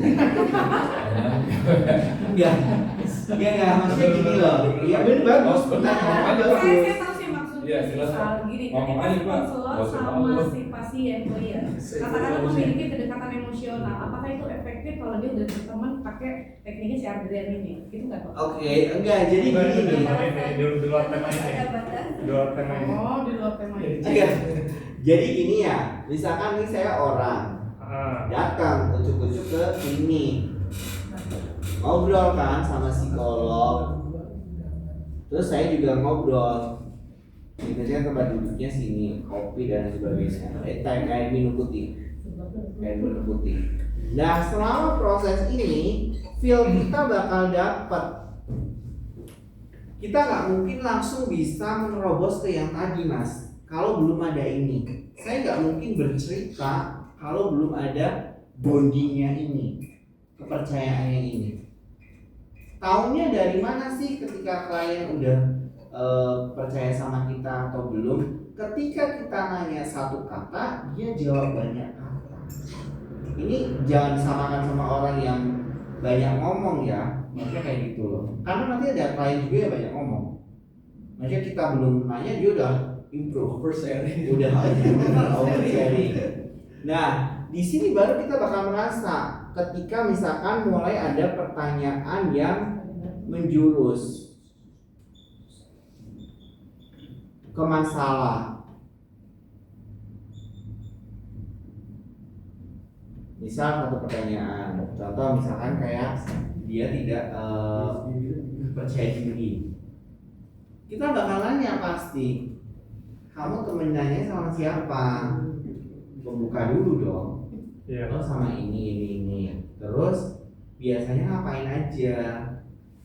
Enggak, maksudnya gini loh. Iya benar bagus, pertanyaan bagus. Saya tahu sih maksudnya. Iya, silakan. Gini, Ngomong ketika aja, si Pak. konselor Nggak usah sama malu. si pasien, katakanlah memiliki kedekatan emosional, apakah itu efektif kalau dia udah berteman pakai tekniknya si Adrian ini? Itu nggak Pak? Oke, enggak. Jadi gini nih. Di luar tema ini. Ada batas. Di luar tema ini. Oh, di luar tema ini. Enggak. Jadi gini ya. Misalkan nih saya orang datang ucuk-ucuk ke sini, ngobrol kan sama psikolog. Terus saya juga ngobrol. Biasanya tempat duduknya sini, kopi dan sebagainya. Air minum putih. Air minum putih. Nah, selama proses ini, feel kita bakal dapat. Kita nggak mungkin langsung bisa menerobos ke yang tadi, Mas. Kalau belum ada ini, saya nggak mungkin bercerita kalau belum ada bondingnya ini, kepercayaannya ini. Tahunya dari mana sih ketika klien udah percaya sama kita atau belum? Ketika kita nanya satu kata, dia jawab banyak kata. Ini jangan disamakan sama orang yang banyak ngomong ya, maksudnya kayak gitu loh. Karena nanti ada klien juga yang banyak ngomong. Maksudnya kita belum nanya, dia udah improve, udah oversharing. Nah, di sini baru kita bakal merasa ketika misalkan mulai ada pertanyaan yang menjurus ke masalah. Misal satu pertanyaan, contoh misalkan kayak dia tidak percaya diri. Kita bakal nanya pasti, kamu temenannya sama siapa? Membuka dulu dong. Iya. Oh sama ini. Terus biasanya ngapain aja?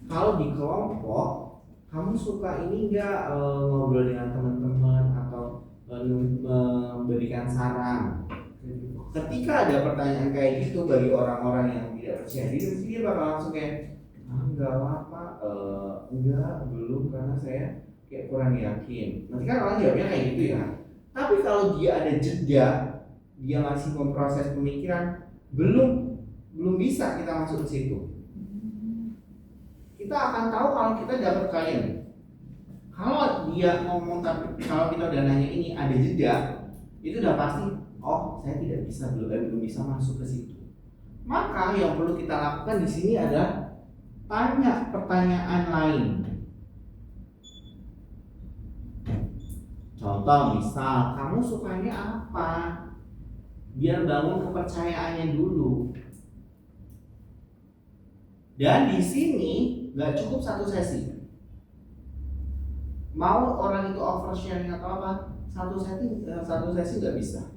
Kalau di kelompok, kamu suka ini enggak ngobrol dengan teman-teman atau memberikan saran? Ketika ada pertanyaan kayak gitu bagi orang-orang yang tidak percaya diri, dia bakal langsung kayak enggak lah Pak, enggak, belum, karena saya kayak kurang yakin. Nanti kan orang jawabnya kayak gitu ya. Tapi kalau dia ada jeda, dia masih memproses pemikiran, belum bisa kita masuk ke situ. Kita akan tahu kalau kita dapat klien. Kalau dia ngomong tapi kalau kita udah nanya ini ada jeda, itu udah pasti, oh saya tidak bisa, belum bisa masuk ke situ. Maka yang perlu kita lakukan di sini adalah tanya pertanyaan lain. Contoh misal, kamu sukanya apa? Biar bangun kepercayaannya dulu. Dan di sini nggak cukup satu sesi. Mau orang itu oversharing atau apa? Satu sesi nggak bisa.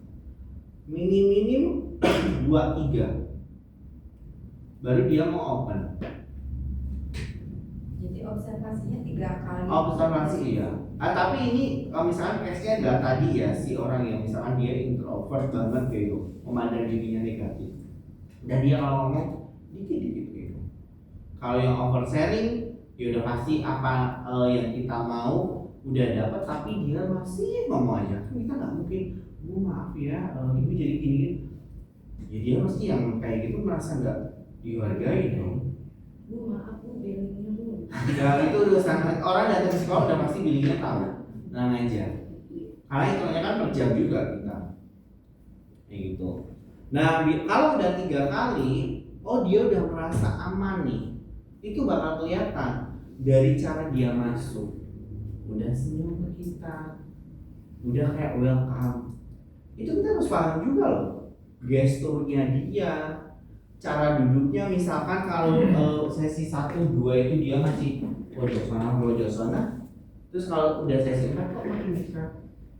Minim 2-3. Baru dia mau open. Jadi observasinya 3 kali. Observasi iya. Tapi ini kalau misalkan case-nya adalah tadi ya, si orang yang misalkan dia introvert banget gitu, memandang dirinya negatif. Dan dia kalau ngomong dikit-dikit gitu. Kalau yang oversharing, ya udah pasti apa yang kita mau udah dapat, tapi dia masih ngomong aja. Kan kita nggak mungkin, Bu maaf ya, ibu jadi gini. Ya dia mesti yang kayak gitu merasa nggak dihargai dong. Bu maaf Bu, billingnya Bu. Ya itu udah sangat, orang datang ke sekolah udah pasti billingnya tahu. Tenang aja. Karena hitungannya kan per jam juga kita. Kayak gitu. Nah kalau udah 3 kali, oh dia udah merasa aman nih. Itu bakal kelihatan dari cara dia masuk. Udah senyum ke kita, udah kayak welcome. Itu kita harus paham juga loh. Gesturnya dia, cara duduknya, misalkan kalau sesi 1-2 itu dia masih pojok sana. Terus kalau udah sesi 4 kok makin dekat.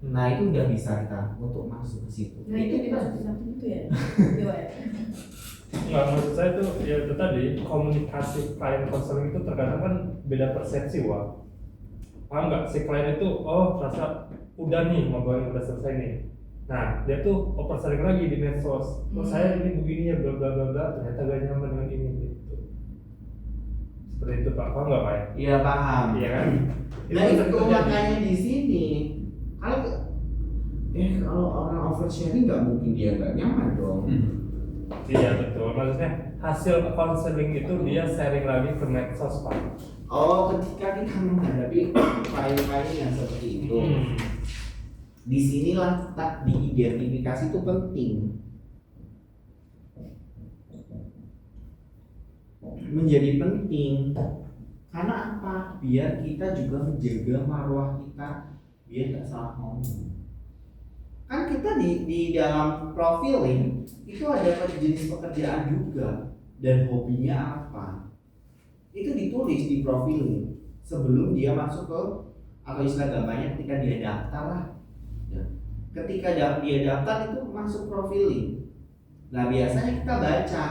Nah itu udah bisa kita untuk masuk ke situ. Nah itu kita satu itu ya. Coba ya. Nggak, maksud saya tuh ya itu tadi komunikasi klien konseling itu terkadang kan beda persepsi wah. Paham nggak si klien itu oh rasa udah nih ngobrolin udah selesai nih. Nah dia tuh oversharing lagi di medsos. Oh saya ini begini ya bla bla bla bla, ternyata gak nyaman dengan ini gitu. Seperti itu Pak, paham nggak Pak ya? Iya paham. Iya kan? Nah itu makanya di sini kalau orang oversharing nggak mungkin dia nggak nyaman dong. Iya betul, maksudnya hasil konseling itu dia sharing lagi ke medsos Pak. Oh ketika kita menghadapi klien-klien yang seperti itu, disinilah tak diidentifikasi itu penting. Menjadi penting karena apa? Biar kita juga menjaga marwah kita, biar nggak salah ngomong. Kan kita di dalam profiling itu ada jenis pekerjaan juga dan hobinya apa. Itu ditulis di profiling sebelum dia masuk ke, atau istilah gampangnya ketika dia daftar lah. Ketika dia daftar itu masuk profiling. Nah biasanya kita baca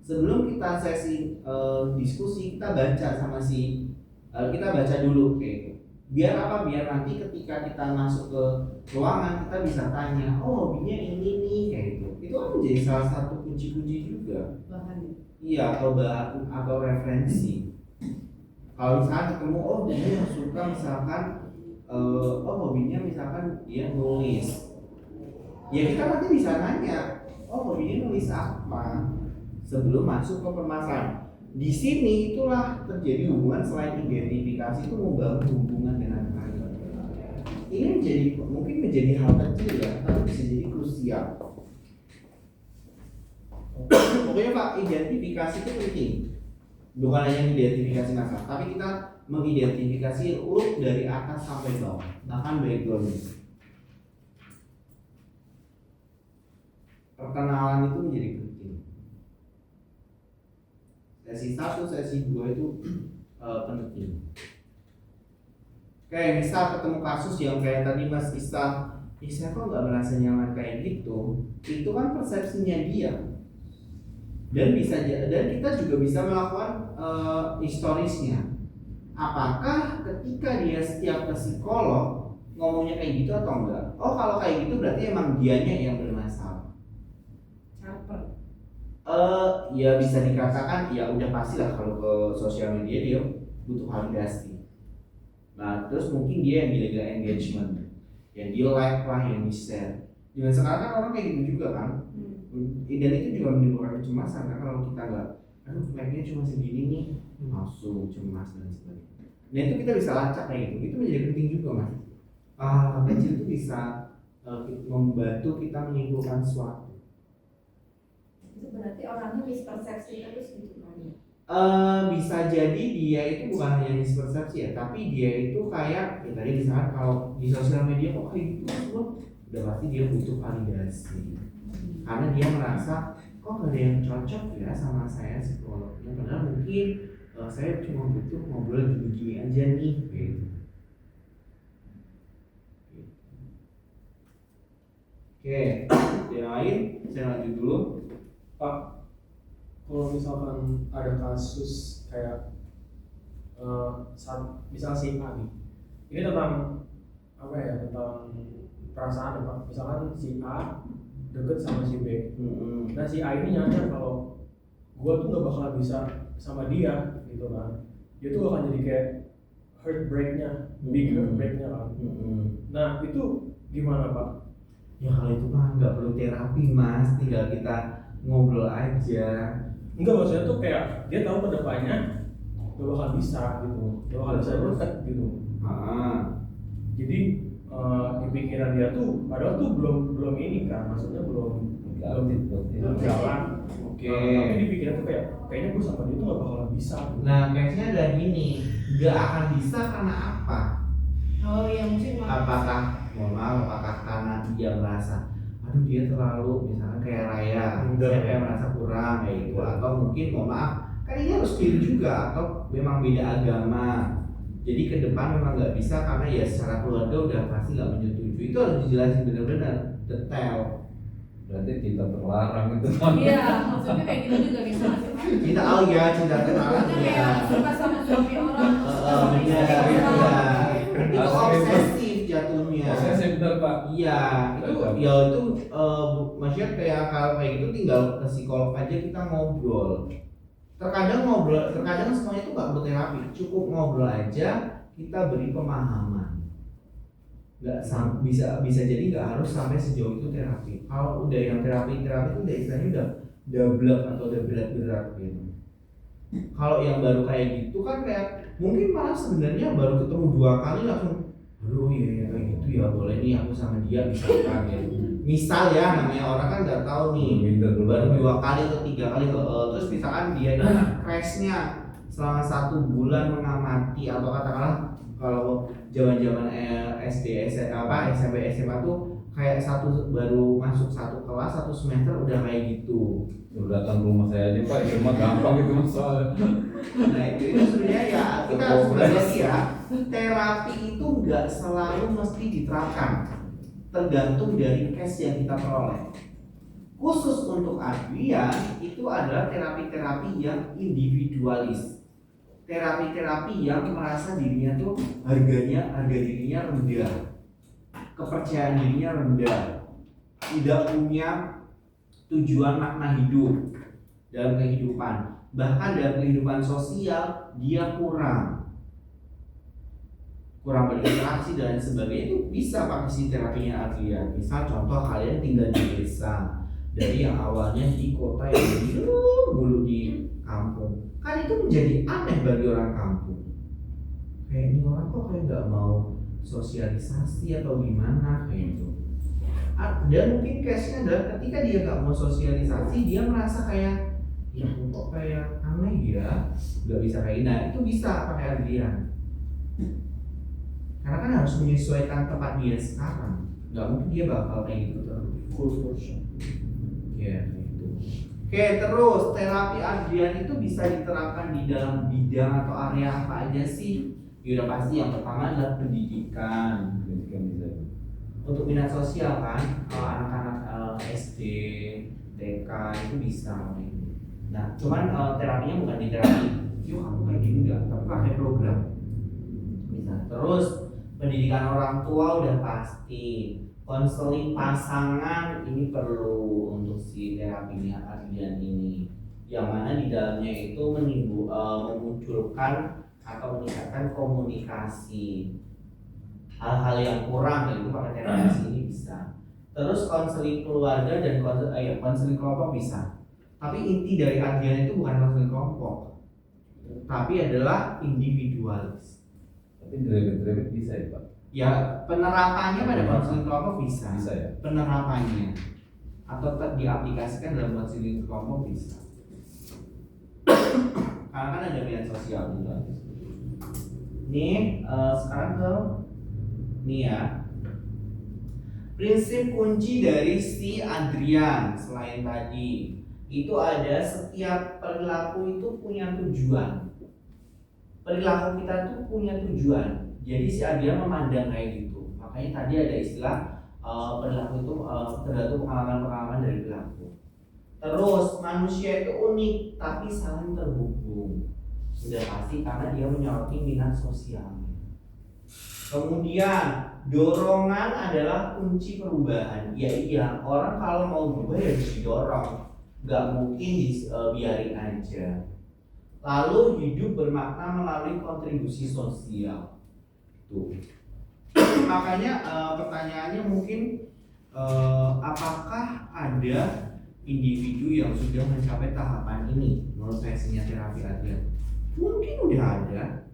sebelum kita sesi diskusi, kita baca sama kita baca dulu kayak biar apa, biar nanti ketika kita masuk ke ruangan kita bisa tanya, oh hobinya ini nih kayak gitu. Itu kan menjadi salah satu kunci-kunci juga. Bahan. Iya, atau bahan atau referensi. Kalau misalkan ketemu, oh dia suka misalkan oh hobinya misalkan dia nulis, ya kita nanti bisa nanya, oh hobinya nulis apa sebelum masuk ke permasalahan. Di sini itulah terjadi hubungan selain identifikasi itu membangun hubungan dengan klien. Ini mungkin menjadi hal kecil ya, tapi bisa jadi krusial. Pokoknya Pak, identifikasi itu penting. Bukan hanya identifikasi masalah, tapi kita mengidentifikasi urut dari atas sampai bawah, bahkan background. Perkenalan itu menjadi penting. Sesi 1, sesi 2 itu penting. Kayak misal ketemu kasus yang kayak tadi Mas Isa kok nggak merasa nyaman kayak gitu, itu kan persepsinya dia. Dan kita juga bisa melakukan historisnya. Apakah ketika dia setiap ke psikolog ngomongnya kayak gitu atau enggak? Oh kalau kayak gitu berarti emang dianya yang bermasalah. Caper. Ya bisa dikatakan ya udah pasti lah kalau ke sosial media dia butuh validasi. Nah terus mungkin dia yang illegal engagement, yang dia like lah, yang di share. Dengan sekarang kan orang kayak gitu juga kan. Dan itu juga menimbulkan kecemasan kan kalau kita nggak, aduh like-nya cuma segini nih, langsung cemas dan sebagainya. Nah itu kita bisa lacak kayak gitu. Itu menjadi penting juga mas. Kecil itu bisa membantu kita menyimpulkan sesuatu. Itu berarti orangnya mispersepsi terus gitu kan ya? Bisa jadi dia itu bukan hanya mispersepsi ya, tapi dia itu kayak ya tadi misalkan kalau di sosial media kok kayak gitu semua, udah pasti dia butuh validasi karena dia merasa kok gak ada yang cocok ya sama saya psikolognya, padahal mungkin saya cuma butuh ngobrol gini-gini aja nih gitu. Oke, yang lain saya lanjut dulu. Pak, kalau misalkan ada kasus kayak misal si A nih, ini tentang apa ya, tentang perasaan ya Pak. Misalkan si A deket sama si B, nah si A ini nyadar kalau gue tuh gak bakal bisa sama dia gitu kan, dia tuh akan jadi kayak heartbreaknya, big heartbreaknya kan. Nah itu gimana Pak? Ya kalau itu mah nggak perlu terapi mas, tinggal kita ngobrol aja. Enggak, maksudnya tuh kayak dia tahu kedepannya gak bakal bisa gitu, gak bakal bisa deket gitu. Jadi di pikiran dia tuh padahal tuh belum ini kan, maksudnya belum jalan. Oke. Tapi di pikiran tuh kayaknya gue sama dia tuh gak bakalan bisa gitu. Nah case-nya ada gini, nggak akan bisa karena apa? Oh ya mungkin Apakah karena dia merasa aduh dia terlalu misalnya kayak Raya, saya kayak merasa kurang kayak gitu, atau mungkin mohon maaf kan ini harus clear juga, atau memang beda agama jadi ke depan memang nggak bisa karena ya secara keluarga udah pasti nggak menyetujui. Itu harus dijelasin benar-benar detail. Berarti cinta terlarang itu. iya, maksudnya kayak gitu juga bisa. Kita ya cinta terlarang Maksudnya ya. kayak suka sama suami orang, Benar, itu obsesif jatuhnya. Posesif betul Pak. Iya, itu maksudnya kayak kalau kayak gitu tinggal ke psikolog aja kita ngobrol. Terkadang semuanya itu nggak perlu terapi, cukup ngobrol aja, kita beri pemahaman. Bisa jadi nggak harus sampai sejauh itu terapi. Kalau udah yang terapi itu udah istilahnya udah double atau udah berat gitu. Kalau yang baru kayak gitu kan kayak mungkin malah sebenarnya baru ketemu 2 kali langsung aduh ya kayak gitu ya, boleh nih aku sama dia misalkan ya. Misal ya namanya orang kan nggak tahu nih baru 2 kali atau 3 kali terus misalkan dia crashnya selama 1 bulan mengamati, atau katakanlah kalau zaman SD SMP SMA tuh kayak baru masuk 1 kelas 1 semester udah kayak gitu. Datang ke rumah saya aja Pak, itu mah gampang gitu soalnya. Nah itu sebenarnya ya kita harus belajar ya, terapi itu nggak selalu mesti diterapkan, tergantung dari case yang kita peroleh. Khusus untuk Adrian itu adalah terapi-terapi yang individualis, terapi-terapi yang merasa dirinya tuh harga dirinya rendah, kepercayaan dirinya rendah, tidak punya tujuan makna hidup dalam kehidupan, bahkan dalam kehidupan sosial dia kurang berinteraksi dan sebagainya. Itu bisa pakai si terapinya Adrian. Misal contoh kalian tinggal di desa, dari yang awalnya di kota yang jadi mulu di kampung, kan itu menjadi aneh bagi orang kampung. Kayak ini orang kok kayak nggak mau sosialisasi atau gimana kayak gitu. Dan mungkin case-nya adalah ketika dia nggak mau sosialisasi, dia merasa kayak ya kok kayak aneh ya, nggak bisa kayak nah itu bisa pakai Adrian. Karena kan harus menyesuaikan tempat dia sekarang, nggak mungkin dia bakal kayak gitu terus. Full version. Ya gitu. Oke, terus terapi Adrian itu bisa diterapkan di dalam bidang atau area apa aja sih? Ya udah pasti yang pertama adalah pendidikan bisa. Untuk minat sosial kan, kalau anak-anak SD, TK itu bisa. Nah, cuman terapinya bukan di terapi. Yuk kamu kayak gini enggak, tapi pakai program. Bisa. Terus pendidikan orang tua udah pasti. konseling pasangan ini perlu untuk si terapinya Adrian ini, yang mana di dalamnya itu memunculkan atau meningkatkan komunikasi hal-hal yang kurang, itu pakai terapi ini bisa. Terus konseling keluarga dan konseling kelompok bisa. Tapi inti dari Adrian itu bukan konseling kelompok, tapi adalah individualis. Tapi debit bisa ya Pak? Ya penerapannya pada konseling kelompok bisa. Bisa ya? Penerapannya atau diaplikasikan dalam konseling kelompok bisa. Karena kan ada pilihan sosial juga. Nih sekarang ke nih ya. Prinsip kunci dari si Adrian selain tadi itu ada setiap perilaku itu punya tujuan. Perilaku kita tuh punya tujuan. Jadi si Adrian memandang kayak gitu. Makanya tadi ada istilah perilaku itu tergantung pengalaman-pengalaman dari perilaku. Terus manusia itu unik tapi saling terhubung. Sudah pasti karena dia menyoroti minat sosialnya. Kemudian dorongan adalah kunci perubahan. Ya iya, orang kalau mau berubah ya harus didorong. Gak mungkin biarin aja. Lalu hidup bermakna melalui kontribusi sosial. Tuh. Makanya pertanyaannya mungkin apakah ada individu yang sudah mencapai tahapan ini menurut versinya terapi Adrian? Mungkin udah ada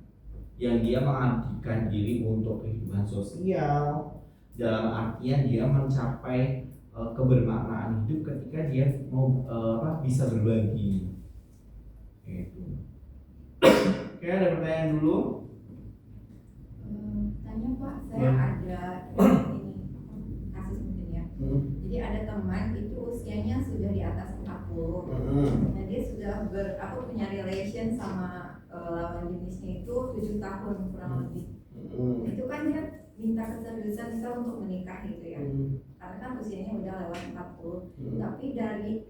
yang dia mengabdikan diri untuk kehidupan sosial, dalam artian dia mencapai kebermaknaan hidup ketika dia mau bisa berbagi. Gitu. Oke, ada pertanyaan dulu? Tanya Pak, saya ada ini kasus mungkin ya. Jadi ada teman itu usianya sudah di atas 40. Nah dia sudah punya relation sama lawan jenisnya itu 7 tahun kurang lebih. Itu kan dia minta keseriusan misal untuk menikah gitu ya. Karena kan usianya udah lewat 40. Tapi dari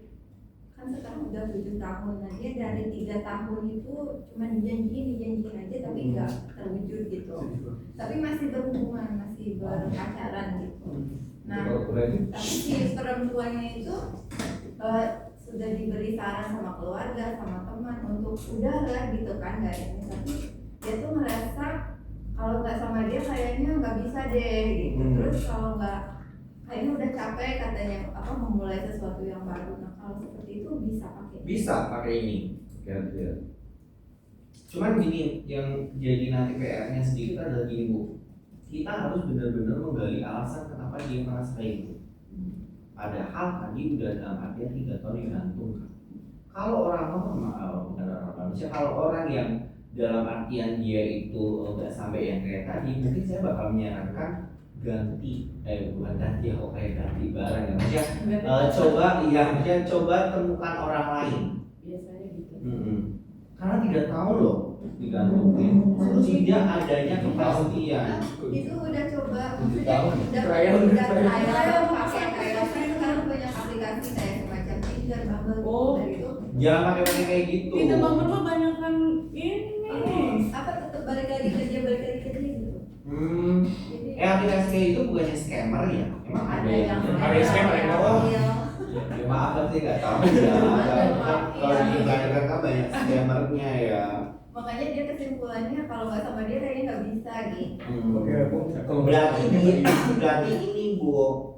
kan sekarang udah 7 tahun. Nah dia dari 3 tahun itu cuma dijanjiin aja tapi nggak terwujud gitu. Tapi masih berhubungan, masih berpacaran gitu. Nah, tapi si perempuannya itu sudah diberi saran sama keluarga, sama teman untuk udahlah gitu kan, nggak ini. Tapi dia tuh merasa kalau nggak sama dia kayaknya nggak bisa deh gitu. Terus kalau nggak kayaknya udah capek katanya memulai sesuatu yang baru. Nah kalau seperti itu bisa pakai ini. Kira-kira. Cuman gini, yang jadi nanti PR-nya sedikit adalah gini Bu, kita harus benar-benar menggali alasan kenapa dia merasa kayak gitu. Padahal tadi udah dalam artian 3 tahun digantungkan. Kalau orang bukan orang manusia, kalau orang yang dalam artian dia itu nggak sampai yang kayak tadi, mungkin saya bakal menyarankan ganti, bukan ganti kok kayak ganti barang ya, maksudnya coba temukan orang lain. Biasanya gitu. Karena tidak tahu loh digantungin, tidak adanya kepastian. Itu udah coba, tahun. udah trial pakai trial kan sekarang banyak aplikasi kayak semacam Tinder, Bumble dari itu. Jangan pakai kayak gitu. Itu Bumble mah banyak kan ini. Tetap balik lagi kerja gitu. Aplikasi kayak itu bukannya scammer ya? Emang ada yang ada scammer yang Ya, maaf sih nggak tahu ya. Kalau di internet kan banyak scammernya ya. Makanya dia kesimpulannya kalau nggak sama dia kayaknya nggak bisa gitu. Berarti ini Bu,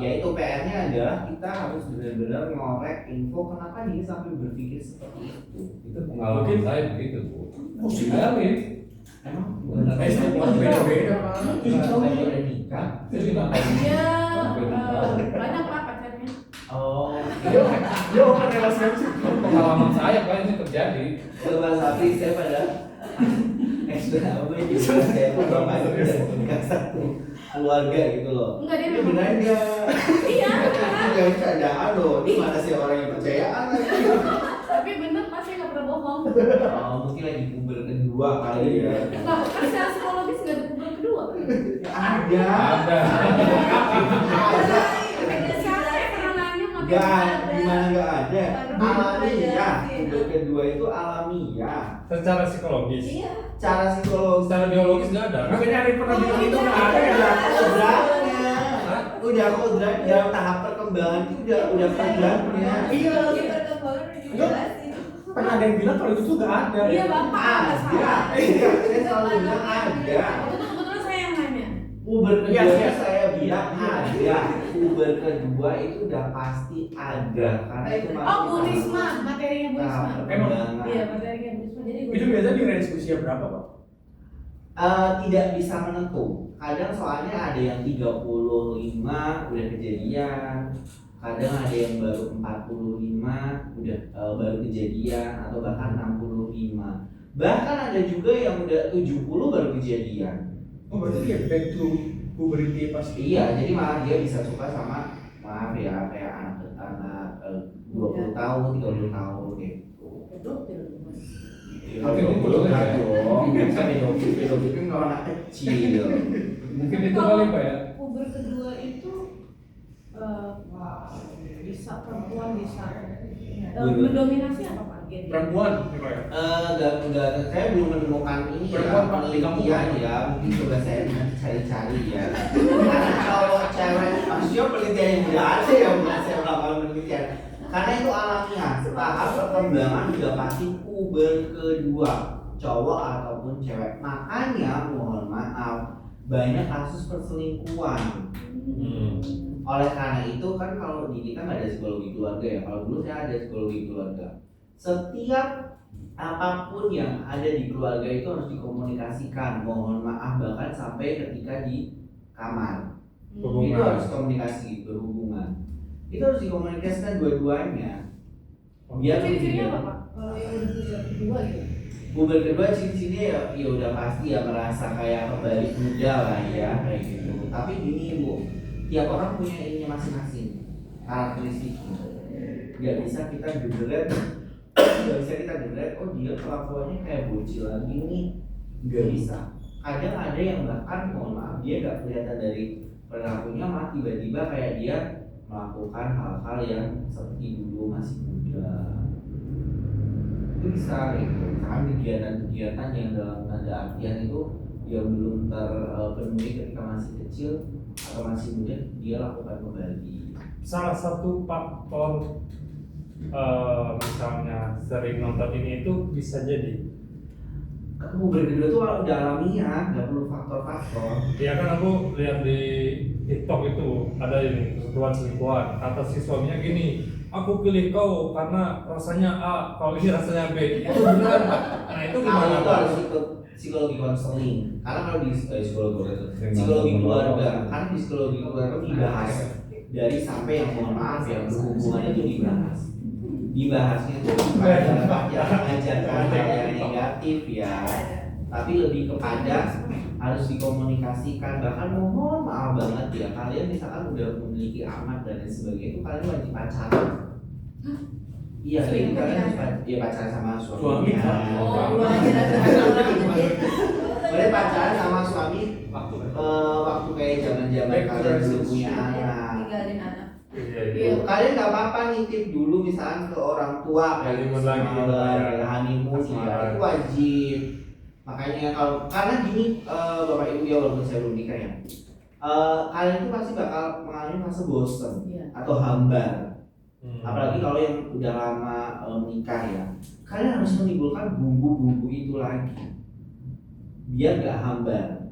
yaitu PR-nya adalah kita harus benar-benar ngorek info kenapa dia sampai berpikir seperti itu. Itu pengalaman saya begitu Bu. Tinggalin. Emang beda-beda saya udah nikah. Saya juga nggak Iya, tahu. banyak Pak pacarnya. Oh, Yo, kan relasi Pengalaman saya Pak ini terjadi. Coba Sapi saya pada apa ini saya bapak itu nikah satu keluarga gitu loh. Enggak, dia Ini memang- benar nggak? Iya. Jangan candaan loh. Ini mana sih orang yang percayaan lagi? Tapi bener pasti nggak pernah bohong. Oh, mungkin lagi puber kedua kali ya. Nah, kan secara psikologis nggak ada hubungan kedua. Ada. Ada. Saya pernah nanya makanya Gak, ada. gimana nggak ada? Alamiah. Puber kedua itu alamiah. Secara psikologis. Iya. Cara psikologis. Secara biologis nggak ada. Kan? Makanya ada yang pernah bilang itu nggak ada ya. Sebenarnya. udah kodrat dalam tahap perkembangan itu udah kodratnya. Iya, lagi perkembangan udah dijelasin. Pernah ada yang bilang kalau itu tuh nggak ada. Iya bapak, nggak salah. Iya, saya selalu bilang ada. Itu tuh kebetulan saya yang nanya. Puber Iya, kedua iya. saya bilang ada. Puber kedua itu udah pasti ada karena itu masih Oh, Bu Risma, materinya Bu Risma. tahap perkembangan. Iya, materinya Bu Risma. Jadi Itu biasanya di range usia berapa, Pak? Tidak bisa menentu. Kadang soalnya ada yang 35 udah kejadian, kadang ada yang baru 45 udah baru kejadian, atau bahkan 65. Bahkan ada juga yang udah 70 baru kejadian. Oh, berarti kayak back to puberty pas Iya, jadi malah dia bisa suka sama maaf ya kayak anak 20 tahun, 30 tahun gitu. pedofil. Kalau 20 enggak dong, sampai 20 pedofil kan kalau anak kecil. Mungkin itu kali Pak ya. Puber kedua itu bisa perempuan bisa mendominasi apa Pak? Gen? perempuan, ya, Pak ya? Enggak, saya belum menemukan ini ya, Perempuan, Pak. penelitian ya, mungkin coba saya nanti cari-cari ya. Karena kalau cewek, maksudnya penelitian yang udah ada ya, bukan saya melakukan penelitian. Karena itu alamiah, tahap perkembangan udah pasti puber kedua, cowok ataupun cewek. Makanya mohon maaf, banyak kasus perselingkuhan. Oleh karena itu kan kalau di kita nggak ada psikologi keluarga ya. Kalau dulu saya ada psikologi keluarga. Setiap apapun yang ada di keluarga itu harus dikomunikasikan. Mohon maaf bahkan sampai ketika di kamar. Hubungan. Itu harus komunikasi berhubungan. Itu harus dikomunikasikan dua-duanya. Biar Ciri-cirinya apa Pak? Kalau yang udah puber kedua gitu? puber kedua ciri-cirinya ya udah pasti ya merasa kayak kembali muda lah ya kayak gitu. Tapi gini Bu, tiap orang punya ininya masing-masing karakteristiknya. Gak bisa kita gederet, oh dia kelakuannya kayak bocil lagi nih. Gak bisa. Kadang ada yang bahkan mohon maaf dia gak kelihatan dari perilakunya, malah tiba-tiba kayak dia melakukan hal-hal yang seperti dulu masih muda. Itu bisa gitu. Karena kegiatan-kegiatan yang dalam tanda artian itu yang belum terpenuhi ketika masih kecil atau masih muda dia lakukan kembali. Salah satu faktor misalnya sering nonton ini itu bisa jadi Puber kedua itu udah alamiah, nggak perlu faktor-faktor. ya kan aku lihat di TikTok itu ada ini selingkuhan kata si suaminya gini, aku pilih kau karena rasanya A, kalau ini rasanya B. Itu beneran Pak? Nah itu Kalau gimana itu Pak? harus ikut psikologi konseling. Karena kalau di psikologi keluarga, kan di psikologi keluarga dibahas dari sampai yang mohon maaf ya berhubungan itu dibahasnya itu bukan yang mengajarkan hal yang negatif ya, tapi lebih kepada harus dikomunikasikan. Bahkan mohon maaf banget ya, kalian misalkan udah memiliki anak dan lain sebagainya itu kalian wajib pacaran. Iya, jadi kalian harus pacaran sama suaminya. Oh, Boleh pacaran sama suami waktu kayak zaman-zaman kalian belum punya anak. Tinggalin anak. Iya. Kalian nggak apa-apa nitip dulu misalnya ke orang tua Honeymoon lagi gitu ya. honeymoon ya, itu wajib. Makanya kalau karena gini bapak ibu ya walaupun saya belum nikah ya, kalian itu pasti bakal mengalami fase bosen Iya. atau hambar. Apalagi kalau yang udah lama menikah ya, kalian harus menimbulkan bumbu-bumbu itu lagi biar gak hambar,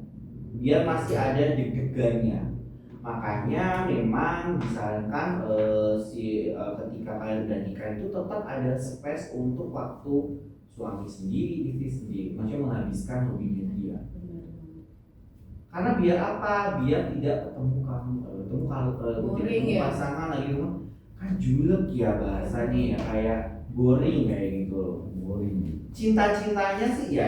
biar masih ada deg-degannya. Makanya memang misalkan ketika kalian udah nikah itu tetap ada space untuk waktu suami sendiri, istri sendiri, maksudnya menghabiskan hobinya dia. Karena biar apa? Biar tidak ketemu pasangan lagi rumah kan julek ya bahasanya ya, kayak boring kayak gitu. Boring. Cinta-cintanya sih ya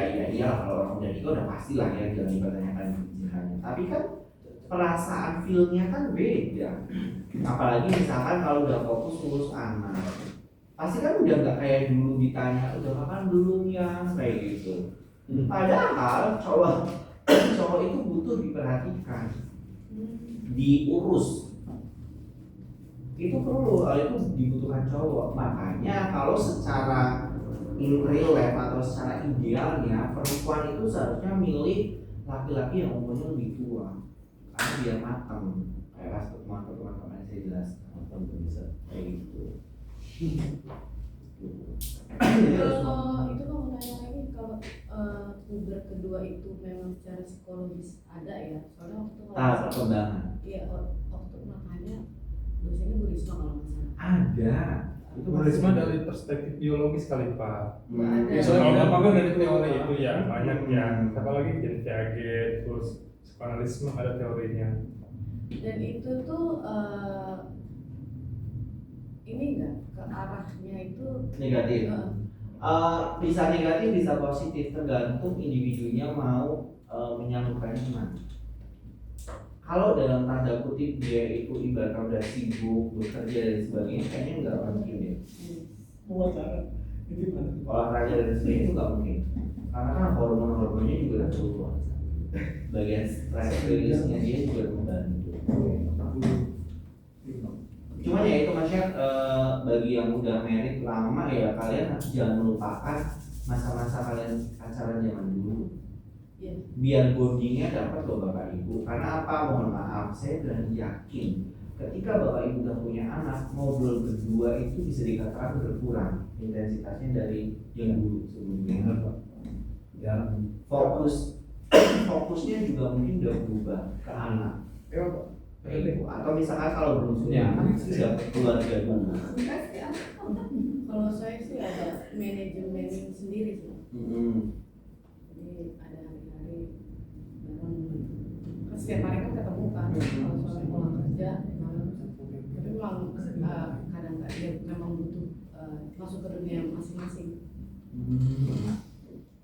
kalau orang udah nikah udah pasti lah ya jangan dipertanyakan cintanya. Tapi kan perasaan feelnya kan beda. Apalagi misalkan kalau udah fokus ngurus anak, pasti kan udah nggak kayak dulu ditanya udah makan belum ya kayak gitu. Padahal cowok itu butuh diperhatikan, diurus. Itu perlu, itu dibutuhkan cowok. Makanya kalau secara in real life atau secara idealnya perempuan itu seharusnya milih laki-laki yang umurnya lebih tua. Karena biar matang kayak pas pertemuan kemarin saya jelaskan bisa. kayak gitu. Kalau itu kan mau tanya lagi kalau puber kedua itu memang secara psikologis ada ya, soalnya waktu itu Tahap perkembangan iya waktu makanya dosennya Bu Risma kalau nggak salah. ada. Itu Bu Risma dari perspektif biologis kali Pak. Hmm. Ya, Kalau Bapak kan dari teori itu ya banyak ya. Siapa lagi Jean Piaget, terus psikoanalisme ada teorinya. Dan itu tuh ini enggak ke arahnya itu Negatif. eh, Bisa negatif, bisa positif, tergantung individunya mau menyalurkannya mana. Kalau dalam tanda kutip dia itu ibaratnya udah sibuk bekerja dan sebagainya, kayaknya nggak mungkin deh. Wawancara itu kan. Olahraga dan sebagainya itu nggak mungkin, karena kan hormonnya juga udah keluar. Bagian stress release-nya dia juga membantu. Cuman ya itu maksudnya bagi yang udah married lama ya kalian jangan melupakan masa-masa kalian pacaran zaman dulu. Iya. Biar bondingnya dapat loh Bapak Ibu. Karena apa? Mohon maaf, saya berani yakin ketika Bapak Ibu udah punya anak, ngobrol berdua itu bisa dikatakan berkurang intensitasnya dari yang dulu sebelumnya. Ya, Fokusnya juga mungkin udah berubah ke anak. Kayak gitu. Atau misalkan kalau belum punya anak sudah keluarga dulu. kalau saya sih ada manajemen sendiri sih. Jadi ada hari-hari bareng kan setiap hari kan ketemu kan kalau suami pulang kerja malam tapi memang kadang nggak dia memang butuh masuk ke dunia masing-masing.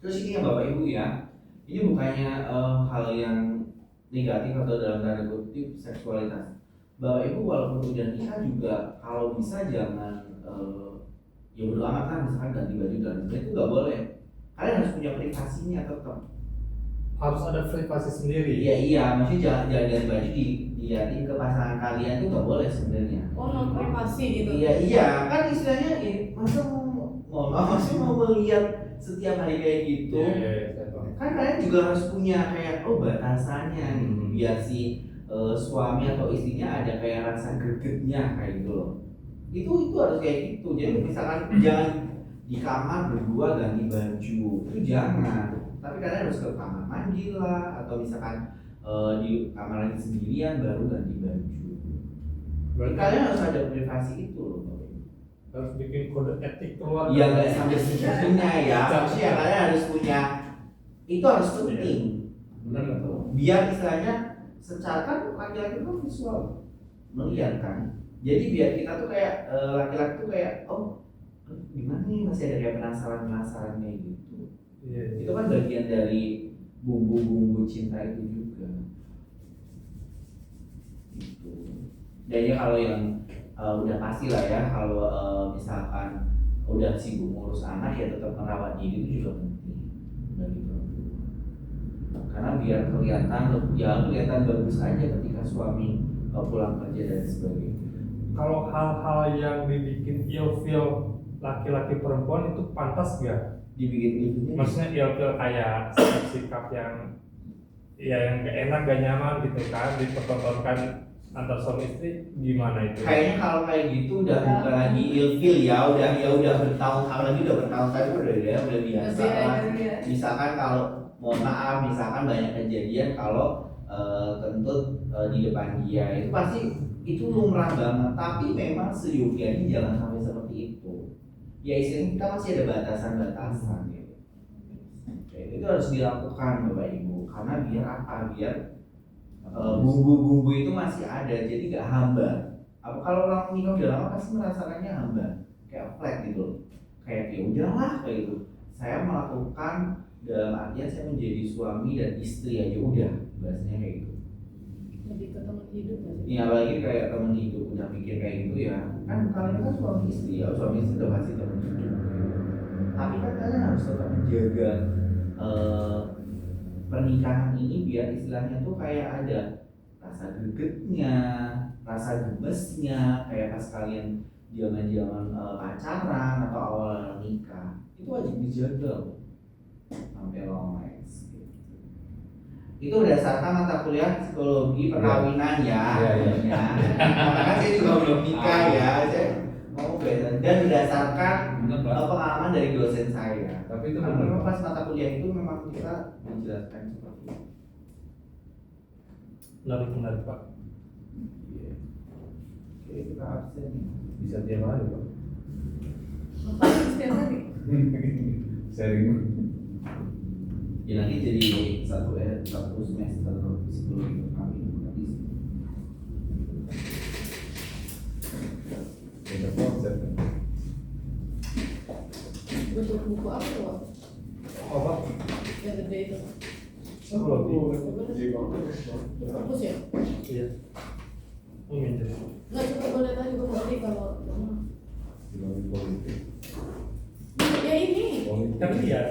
Terus ini ya Bapak Ibu ya, ini bukannya hal yang negatif atau dalam tanda kutip seksualitas. Bapak Ibu walaupun udah nikah juga kalau bisa jangan ya bodo amat kan misalkan ganti baju dan sebagainya itu nggak boleh. Kalian harus punya privasinya tetap. Harus ada privasi sendiri. Iya, maksudnya jangan ganti baju dilihatin ke pasangan kalian itu nggak boleh sebenarnya. Oh non privasi gitu. Iya kan istilahnya masa masa mau melihat setiap hari kayak gitu. Iya, Kan kalian juga harus punya kayak batasannya nih biar si suami atau istrinya ada kayak rasa gregetnya kayak gitu loh. Itu harus kayak gitu. Jadi misalkan jangan di kamar berdua ganti baju itu jangan. Tapi kalian harus ke kamar mandi lah atau misalkan di kamar lagi sendirian baru ganti baju. Berarti Kalian harus ada privasi itu loh. harus bikin kode etik keluarga. Iya nggak sampai segitunya ya. Maksudnya kalian harus punya itu harus penting. benar nggak tuh? Biar istilahnya secara kan laki-laki itu visual melihat kan. Jadi biar kita tuh kayak laki-laki tuh kayak gimana nih masih ada kayak penasaran kayak gitu. Iya. Itu kan bagian dari bumbu-bumbu cinta itu juga. Gitu. Dan ya kalau yang udah pasti lah ya kalau misalkan udah sibuk ngurus anak ya tetap merawat diri itu juga penting bagi perempuan. Karena biar kelihatan bagus aja ketika suami pulang kerja dan sebagainya. Kalau hal-hal yang dibikin ilfeel laki-laki perempuan itu pantas gak? Dibikin Maksudnya ilfeel kayak sikap-sikap yang ya yang gak enak, gak nyaman gitu kan dipertontonkan antar suami istri gimana itu? kayaknya kalau kayak gitu udah bukan lagi ilfeel ya udah bertahun apalagi udah bertahun-tahun udah biasa lah. Misalkan kalau mohon maaf misalkan banyak kejadian kalau kentut di depan dia itu pasti itu lumrah banget tapi memang seyogianya jangan sampai seperti itu ya istilahnya kita masih ada batasan-batasan gitu. Itu harus dilakukan Bapak Ibu karena biar apa biar bumbu-bumbu itu masih ada jadi gak hambar. Apa kalau orang nikah udah lama pasti merasakannya hambar kayak flat gitu kayak ya udahlah kayak gitu saya melakukan dalam artian saya menjadi suami dan istri aja udah bahasanya kayak gitu. Lebih ke teman hidup nggak sih? Iya apalagi kayak temen hidup udah pikir kayak gitu ya kan kalian kan suami istri ya suami istri udah pasti temen hidup tapi kan kalian harus tetap menjaga pernikahan ini biar istilahnya tuh kayak ada rasa gregetnya rasa gemesnya kayak pas kalian zaman pacaran atau awal nikah itu wajib dijaga loh sampai long last gitu. itu berdasarkan mata kuliah psikologi perkawinan ya. Iya, iya. Ya. Karena kan saya juga belum nikah ya, saya mau belajar dan berdasarkan Bener, Pak. pengalaman dari dosen saya. Tapi itu Karena benar. memang pas mata kuliah itu memang kita menjelaskan seperti itu. Menarik Pak. Iya. Oke, kita absen. Bisa tiap hari, Pak. Ngapain setiap hari? Sharing. Ya nanti jadi satu semester psikologi perkawinan habis. Ada konsep. Bentuk buku apa tuh? Wak? Apa? Yang gede itu. Psikologi. Fokus ya? Iya. Ingin jadi. Nggak, coba boleh tanya gue ngerti kalau Psikologi politik. ya ini. Politik. Kan lihat.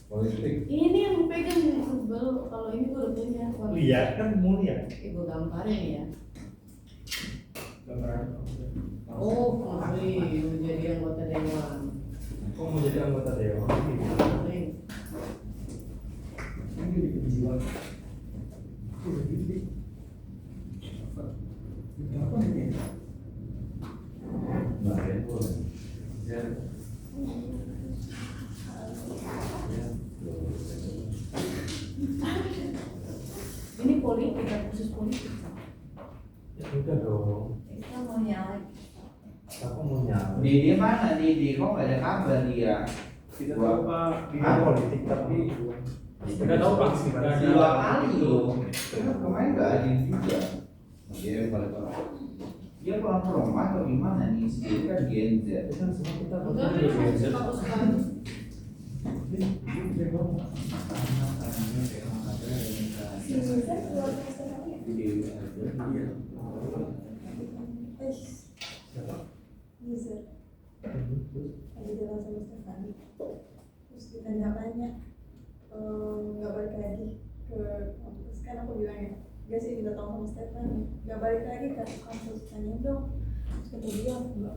Politik. Ini yang pegang sebel, kalau ini gue udah punya. Lihat kan mau lihat. Gue gambarin ya. Oh, kemarin jadi anggota dewan. Kok mau jadi anggota dewan? Kemarin. Ini jadi kejiwaan. Kenapa nih? Nah, ya boleh. Ya. Ini politik, kan khusus politik. Ya udah dong. Kita mau nyala. Aku mau nyala. Dede mana Dede? Kok nggak ada kabar dia? Tidak tahu Pak. Ini politik tapi tidak tahu Pak. Dua kali loh. Kemarin nggak ada juga. Dia yang paling parah. Dia pulang ke rumah atau gimana nih? Dia kan Gen Z. Kan semua kita Enggak, kan suka-suka. User ada jalan sama Stefani, terus kita nanya nggak balik lagi ke kampus. Kan aku bilang ya, gak sih minta tolong sama Stefani, nggak balik lagi ke kampus, tanya dong. Terus kata dia enggak.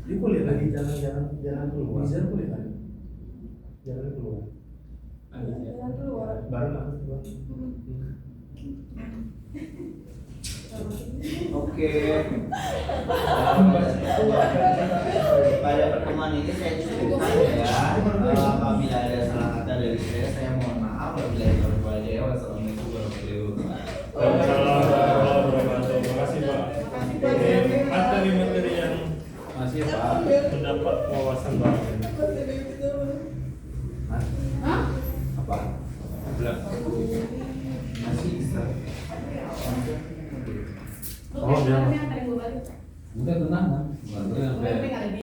Dia boleh lagi jalan keluar. Bisa boleh lagi. Jalan keluar. Jalan keluar. Baru aku keluar. Oke. Pada pertemuan ini saya cukupkan ya. Apabila ada salah kata dari saya mohon maaf. Apabila ada berbahagia, wassalamualaikum warahmatullahi wabarakatuh. Waalaikumsalam warahmatullahi wabarakatuh. Terima kasih Pak. Ini materi-materi yang Masih Pak. mendapat wawasan baru. Hah? Apa? Belum. Masih bisa. Oh, dia